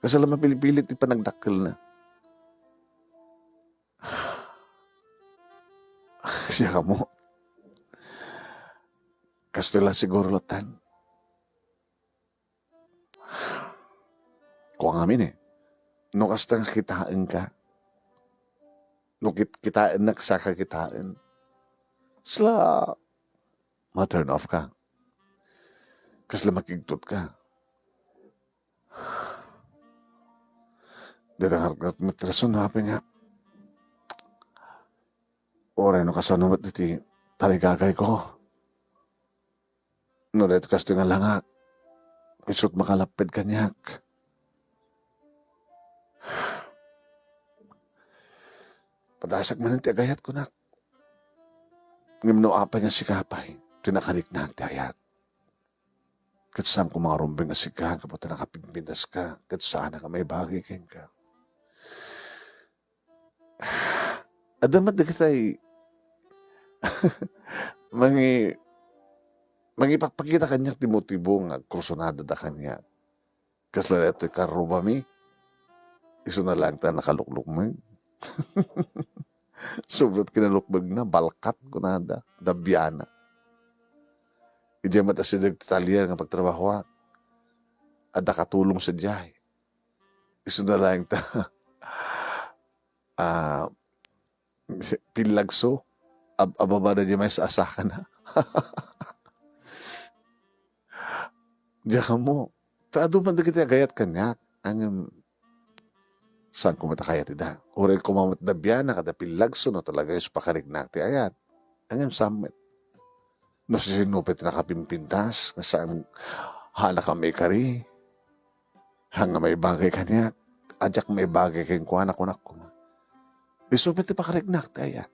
Kasi alam mapilipilit di pa nagdakkel na. Siya ka mo. Kastila siguro lotan. Kung amin no kasta nga kitaan ka. No kitaan na sa kakitaan. Sila ma-turn off ka. Kasla makigtot ka. Dadang harap matrason hapin nga. Oray no kasanumat diti taligagay ko. No dito kasto nga langak. Isot makalapid kanyak. Padasak man ti agayat ko nak. Ngimno apay nga sikapay. Tinakarik na ti ayat. Katsam ko mga rumbing nga sika. Kapag nakapimpinas ka. Katsana ka may bagay ken ka. Adamat na kita'y mangipagpakita kanyak ti motibo nga krusonada da kanya. Kasla ito'y karubami. Iso na lang ta nakalukluk mo. Sobrang kinalukbag na, balkat ko na da, dabyana. Ije mata si Dagtalier nga pagtrabaho ada katulong sa jay. Iso na lang ta, pilagso, ababa na di may sa asaka na. Diya ka mo, taado man da kita gayat kanyak, ang saan kumata kaya ti da? Oray kumamat da biyana kada pilagso no talaga yung pakarik na ti ayat. Ang sammet. No si sinupit na kapimpintas, saan hala ka may kari. Hanga may bagay kanya, ajak may bagay kayong kuha ko. Isupit ti pakarignak tayo.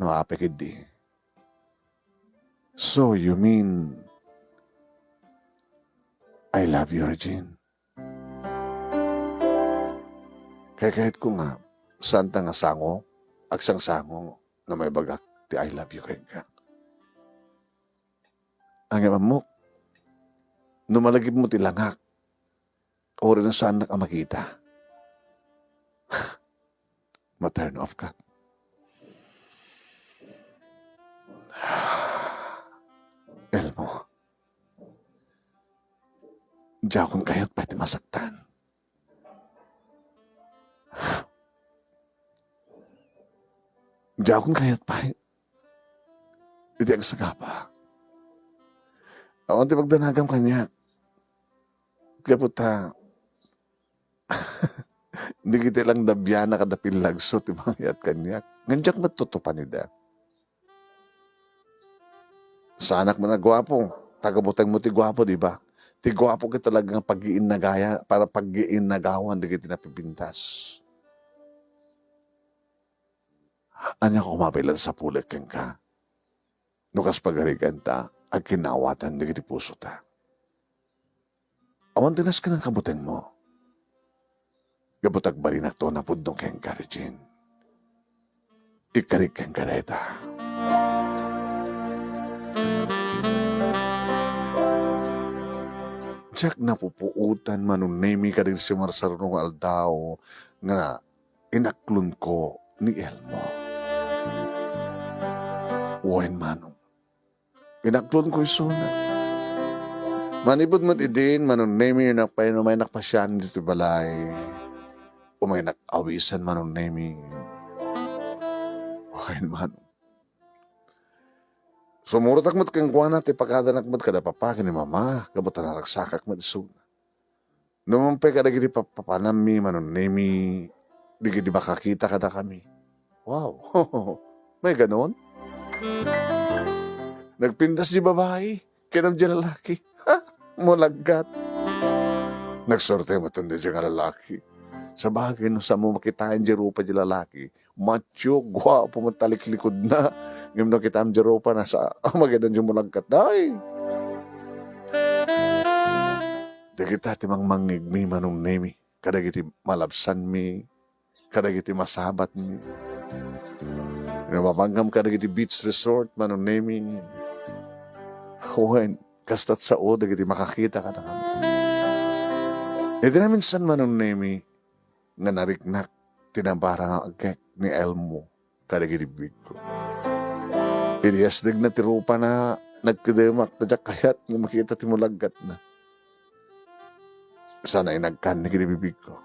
No, apikid di. So, you mean, I love you, Regine? Kaya kahit ko nga, saan ta nga sango, agsang sango, na may bagak, ti I love you kay ka. Ang imam mo, numalagib mo ti langak, o rin saan na ka makita. Ma-turn off ka. Elmo, diyaw kong kayo't pati masaktan. Diyaw kong kayo't pati iti agsagapa. Awan ti magdanagam kanya. Kaputa, hindi kita lang dabya na kadapil lagso ti mangyat kanya. Nganjak matutupan nida. Sa anak mo na gwapo, tagabutang mo ti gwapo, di ba? Ti gwapo ka talagang pag-iin na gaya, para pag-iin na gawan, di kita napipintas. Anya ko mapilan sa pulik keng ka. Nukas pagarigan ta, ag kinawatan di kiti puso ta. Awan tinas ka ng kabutang mo. Gabutag barinak to na pudong keng ka, Regine. Ikarik keng ka na ita. Diyak na pupuutan manunemi ka rin si Marsarunong Aldao nga inaklon ko ni Elmo. Uwain manong. Inaklon ko isuna. Manibod mo't idin, manunemi yung may nakpasyan dito balay. O may nakawisan manunemi. Uwain manong. Sumurutak mo't kang kuwana, ti pagkadanak mo't kada papakin ni mama, kabutan na ragsakak mo't isuna. Numampe kada gini papanami, manunemi, di gini makakita kada kami. Wow, may ganon? Nagpintas di babae, kinam di lalaki. Ha? Mulaggat. Nagsorte mo tundi di lalaki. Sa bagay, no sa mo makitaan di rupa di lalaki, macho, gwapo, matalik-likod na. Ngayon no kita am di rupa na sa magadan di mulaggat. Ay! Di kita timang mangigmi manong nemi. Kadagiti malabsan mi. Kadagiti masabat mi. Nababanggam kadagiti beach resort manong nemi. Huwain, kastat sa o, dagiti makakita ka na kami. Iti na minsan manong nemi, nga nariknak, tinabara nga agkek ni Elmo, kadagiti big ko. Piniyasdig na tirupa na, nagkademak na dyak kayat, nga makita timulaggat na. Sana inagkan ni kinibibig ko.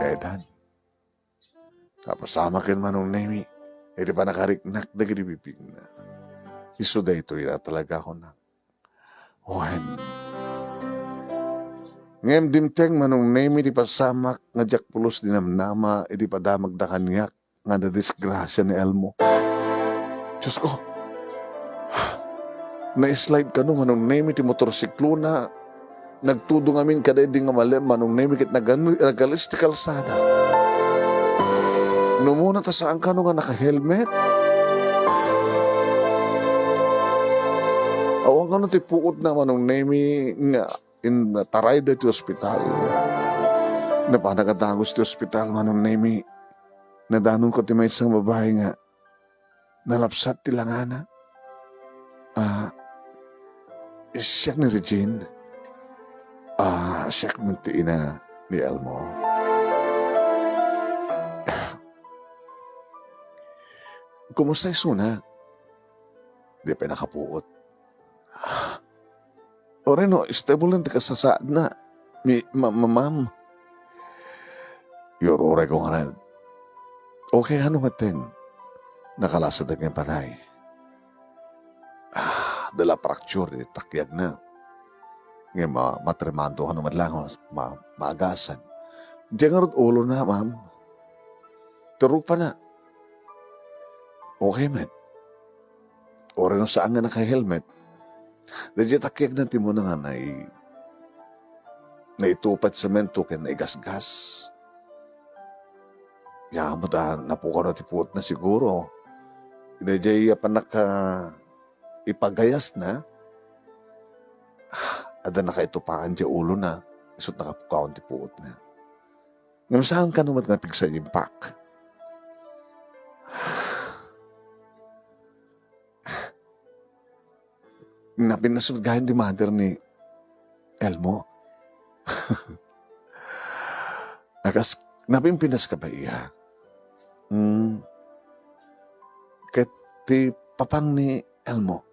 Dan, kapasama kin manong nemi, iti pa nakariknak na kinibibig na. Iso da ito ina talaga ko na. When ngem dimteng manong nemi di pasamak nga jak pulos dinamnama iti padamag da kanyak nga na disgrasya ni Elmo. Diyos ko, na-slide ka no manong nemi ti motorsiklo na nagtudong amin kada di nga malim manong nemi kit nagalis ti kalsada. Numuna ta saan ka no nga naka-helmet? Awang ka no ti puot na manong nemi nga taray da ti ospital. Napanagadagos ti ospital manong nemi. Nadanon ko ti may isang babae nga nalapsat ti langana. Siyak ni Regine. Siyak man ti ina ni Elmo. Kumusta isuna? Di pa nakapuot. O rin o, stable lang ti kasasaad na. Ma'am. Yorore ko nga rin. Okay, ano matin? Nakalasad ang yung patay. Dala fracture, takyag na. Ngayon, matremando ka naman lang, maagasan. Diyan nga rin ulo na, ma'am. Turog pa na. Okay, man. O rin saan nga naka-helmet. Dadya takyag na ti mo na nga na itupat semento ken na igasgas. Ya mo da napukaw na ti puot na siguro. Dadya pa naka ipagayas na. Ada nakaitupaan di ulo na. Isot nakapukaw ti puot na. Ngam saan ka naman nga pigsa impak? Napinasudgahan di mother ni Elmo. Napimpinas ka ba iya? Ket ti papang ni Elmo.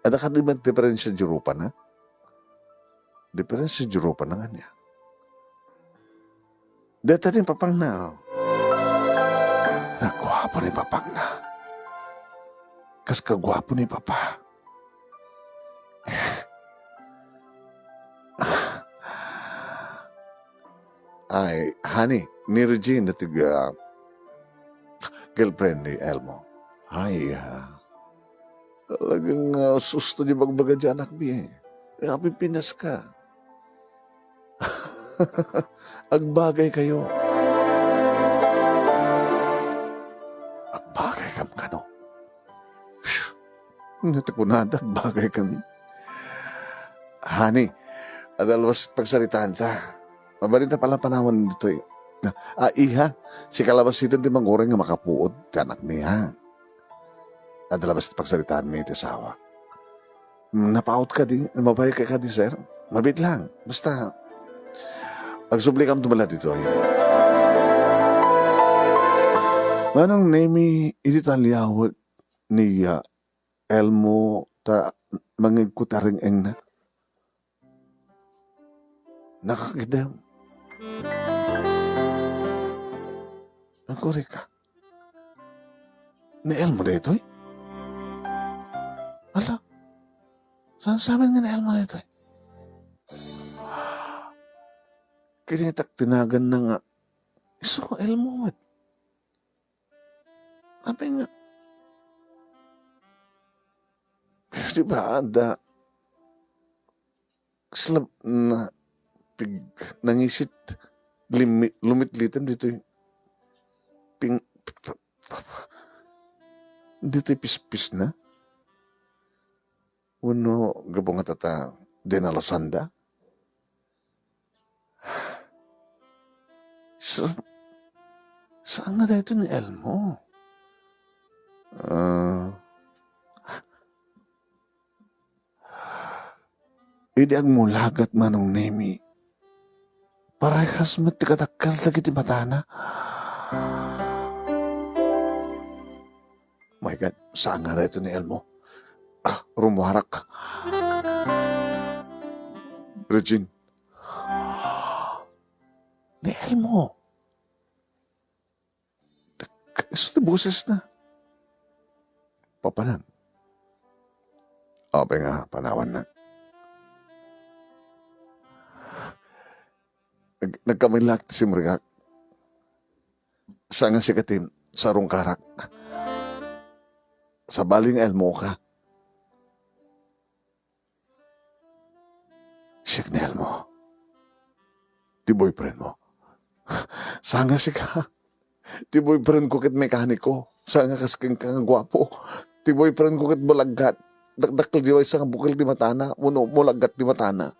Ada ka di ba diferensya jurupa na? Diferensya jurupa na nga niya. Data din papang na. Nagwapo ni papang na. Kas kagwapo ni papa. Ay, honey, ni Regine na tiga girlfriend ni Elmo. Ay, talagang susto niya bagbaga dyan, anak niya. Pinas ka. Agbagay kayo. Agbagay kam ka, no? Natakunada, agbagay kami. Honey, adalwas pagsalitaan ta. Mabalita pala panahon dito eh. Iha, si kalabasitan di mangoreng nga makapuod, anak niya. Adalabas pagsalitaan mo iti asawa. Napaot ka di, mabay ka di sir. Mabit lang, basta. Agsubli kam tumala dito ay. Manong nemi iti talyawag ni Elmo ta mangigkutaring eng na. Nakakidam. Ang kuri ka. Ni Elmo na ito eh. Ala, saan sa amin nga ni Elmo na ito eh? Kinitak tinagan na nga. Iso ko Elmo at. Sabi nga. Diba, ada. Slab na nangisit lumitlitan dito yung dito yung pispis na uno gabong at dinalasanda saan nga dito ni Elmo? Idi agmulagat manong nemi parehas matikadakal lagi di matana. My God, saan nga ito ni Elmo? Rumuharak. Regine. Ni Elmo. Iso na boses na. Papanan. Ope nga, panawan na. Nagkamilak si Mrigak. Sa nga si Katim, sa Rungkarak. Sa baling Elmo ka. Sik ni Elmo. Di boyfriend mo. Sa nga si ka. Di boyfriend ko kit mekaniko. Sa nga kasking kang gwapo. Di boyfriend ko kit bulaggat. Dakdakal di wa isang bukil di matana. Uno, mulaggat di matana.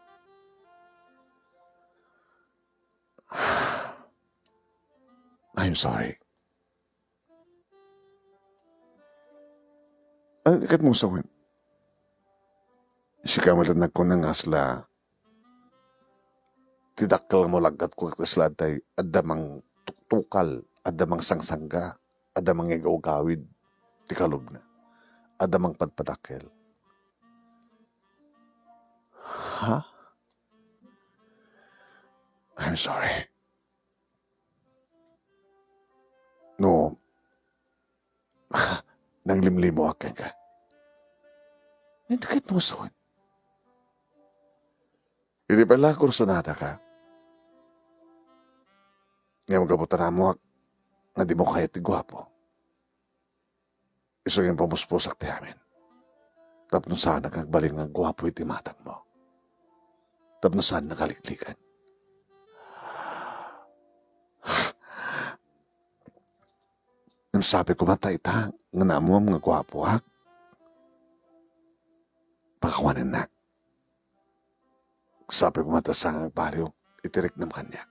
I'm sorry. Ikat mo sawin. Si kamalanag ko ng asla. Tidakal mo lagat ko kasla tay adamang tuktukal, adamang sangsangga, adamang igawgawid, tikalob na, adamang padpadakel. Ha? I'm sorry. No. Nang limlimo akin ka. Hindi kahit mo sawin. Hindi pala kursunada ka. Ngayon magabutan na mo nga di mo kaya tigwapo. Iso yung pamuspusak ti amin. Tapno sana kagbaling nga gwapo iti matang mo. Tapno sana nakaliklikan. Nang sabi ko mata ita, nga namuam nga gwapo hak. Pakawanin na. Sabi ko mata sa nga baryo, itirik ng kanya.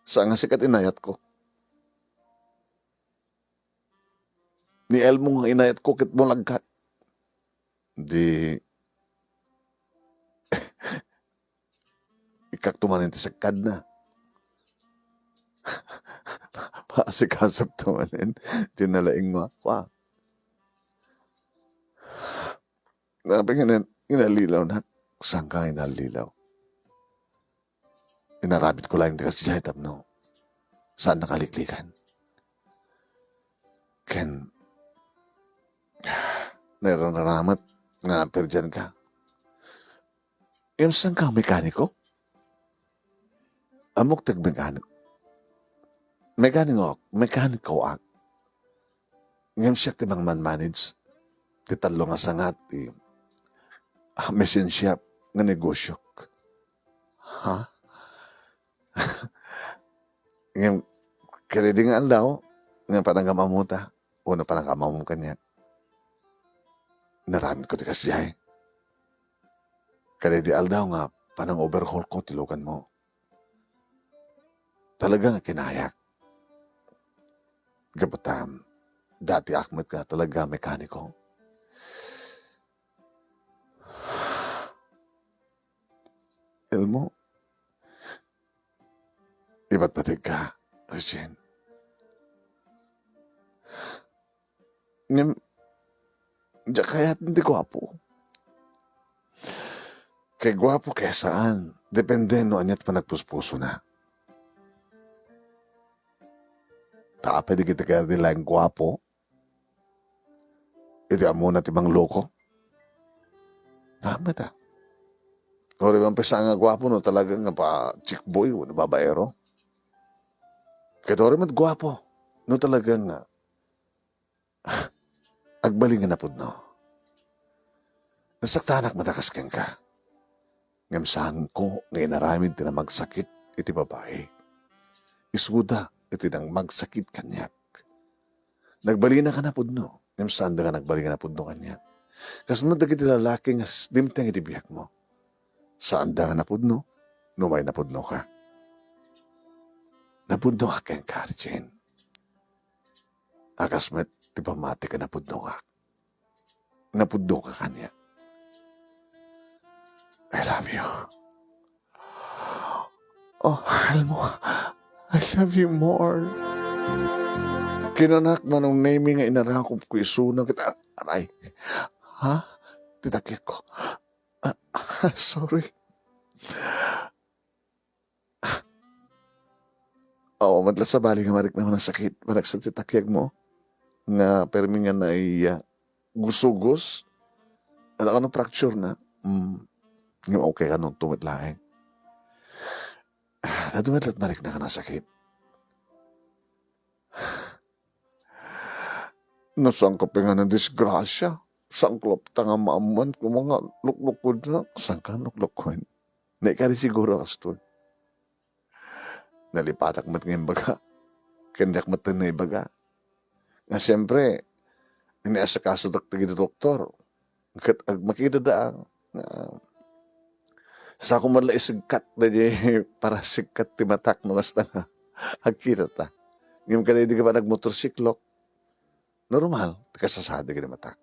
Sa nga sikat inayat ko. Ni Elmo nga inayat ko kit mo lagkat. Di ikak tumanin ti sagkad na. Paasikasap tumanin. Tinalaing mo ako. Nabi nga inalilaw na. Saan ka inalilaw? Inarabit ko lang di kasi siya no. Saan nakaliklikan? Ken nararamat nga perdiyan ka. Saan ka mekaniko? Amok tag-mekaniko. Mekaniko ak. Ngayon siya timang man-manage. Titalo nga sangat. Machine shop nga negosyo. Ha? Ngayon, kaya di nga alaw, nga panangamamuta, o na panangamamum kanya. Naramit ko di kasiyay. Kaya di aldaw nga, panang overhaul ko, tilugan mo. Talaga nga kinayak. Gabatam, dati Ahmed ka talaga mekaniko. Elmo, iba't batig ka, Regine. Diyan kaya't hindi gwapo. Kay gwapo kaya saan? Depende no anyat pa nagpuspuso na. Pwede kita kaya nila yung gwapo. Iti amo na tibang loko. Naman ta. O rin bang pesa nga gwapo no talaga nga pa chick boy o babaero. Kaya rin mat gwapo no talaga nga agbalingan na po no. Nasaktanak matakas ka. Ngamsahan ko nga inaramid na magsakit iti babae. Isuda iti nang magsakit kanyak. Nagbalina ka na po no. Ngamsahan da ka nagbalina na po no kanyak. Kasunod na kiti lalaki nga dimtang iti biyak mo. Saan da ka napudno? Numay napudno ka. Napudno ka kang Karjen. Akasmet, di ba mati ka napudno ka? Napudno ka kanya. I love you. Oh, Elmo, I love you more. Kinanak manong naming nga inarakop ko isunang kita. Aray, ha? Titakik ko. Sorry. Oo, madla sa bali nga marik naman ang sakit. Marik sa titakyag mo. Nga permi nga na gusugos. At ako nung fracture na. Yung okay ka nung tumitlaeng. Nadumadlat marik na ka na sakit. Nasaan ka pa nga ng disgrasya? Saan klop tanga maaman kung mga luklukod na? Saan ka luklukod? Naikari siguro kasto. Nalipatak mat ngayon baga. Kandak mat na ibaga. Nga siyempre, iniasa kaso tagi na doktor. Makita daang. Sa akong manla isigkat na niya para sigkat timatak no basta nga. Agkita ta. Ngayon ka na hindi ka pa nagmotorsiklok. Normal, kasasada ka na matak.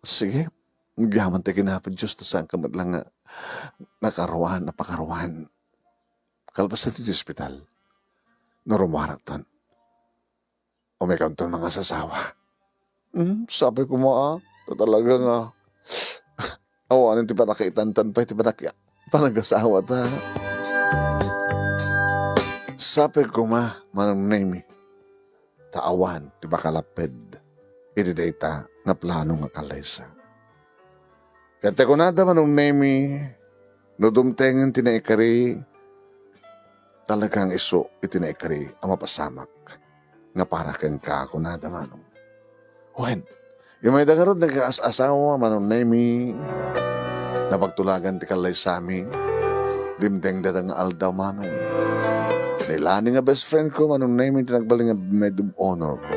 Sige, nagyaman tayo kinapad Diyos na saan ka lang nga nakarawan, napakarawan. Kalpas natin sa ospital, narumarak ton. O may kanton mga sasawa. Sabi ko mo talaga nga, awanin ti pa nakaitantan pa, ti pa panagasawa ta. Sabi ko manang name, taawan, ti ba kalapid, ididata nga plano nga kalaysa. Kaya ko nada manong name, no dumtengan tinaikari, talagang iso itinaikari ang mapasamak nga para kang kako na manong. Wen, yung may dagarod nag-asawa manong nemi na pagtulagan ti kalay sami, dimdeng datang aldaw manong. Nilani nga best friend ko manong nemi tinagbaling nga med of honor ko.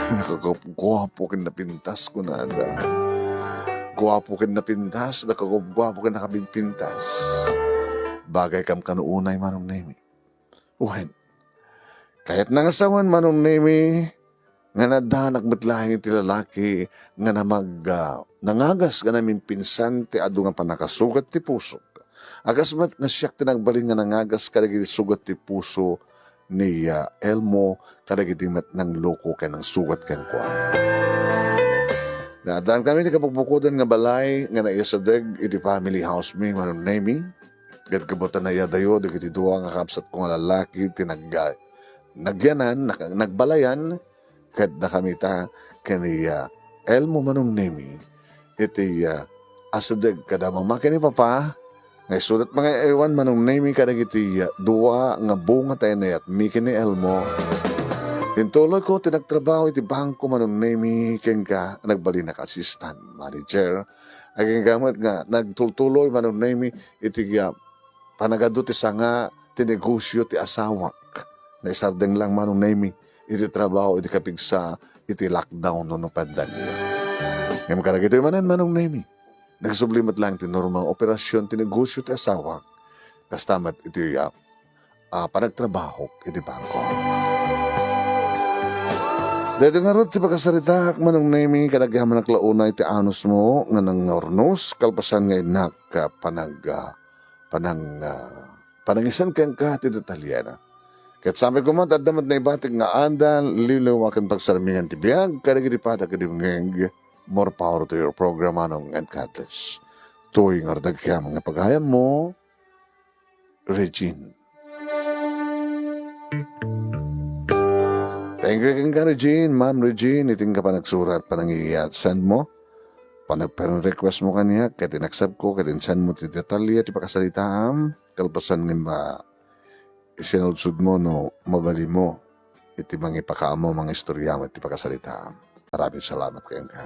Nakakagwapo kin napintas ko na ada. Gwapo kin napintas, nakagwapo kin nakabinpintas. Bagay kam kanuunay manong nemi. Wen, kahit nangasawan manong nemi, nga nadanak matlaing ti lalaki, nga nangagas ka namin pinsan ti adu nga panakasugat ti puso. Agas mat nga siyak tinagbalin nga nangagas kadagiti sugat ti puso ni Elmo, kadagiti mat ng loko kay ng sugat ken kuan. Nadaan kami ni kapagbukudan nga balay nga naisadeg iti family house mi manong nemi. Gat kabutan na yadayo, dagiti duwa nga kapsat ko nga lalaki, nagyanan, nagbalayan, kat nakamita kaniya Elmo manong nemi, iti asadeg kada mamakin ni Papa, ngay sudat mga ewan manong nemi kadagiti duwa nga bunga tayo na at mikin ni Elmo. Tintuloy ko, tinagtrabaho iti bangko manong nemi, ken ka nagbali na assistant manager, aging gamit nga nagtultuloy manong nemi, iti panagado ti sanga ti negosyo ti asawak na isardeng lang manong nemi iti trabaho iti kapigsa iti lockdown no pandemya. Ngam karagito manan manong nemi nagsublimat lang ti normal operasyon ti negosyo ti asawak kastamat iti panagtrabaho iti bangko. Dito nga rin ti pagkasarita manong nemi kadagyaman naklauna iti anos mo nga nang ornos kalpasan nga inak panangisan kang ka ti detalyana. Kat sabi ko man, tadamat na ibatik nga andan, liliwakan pagsarmingan ti biyag, kadagiti pata kadimngeng, more power to your program anong and God bless. Tuwing ardag kaya mga paghayam mo, Regine. Thank you kang Regine, Ma'am Regine, iting ka pa nagsurat, panangiyat, send mo. Panagparang request mo kaniya, kaya tinaksab ko, kaya tinsan mo ti detalya, ti pakasalitaam, kalpasan nga isinudsud mo no, mabali mo, iti mga ipakaamo, mga istorya mo, iti pakasalitaam. Maraming salamat kayong ka.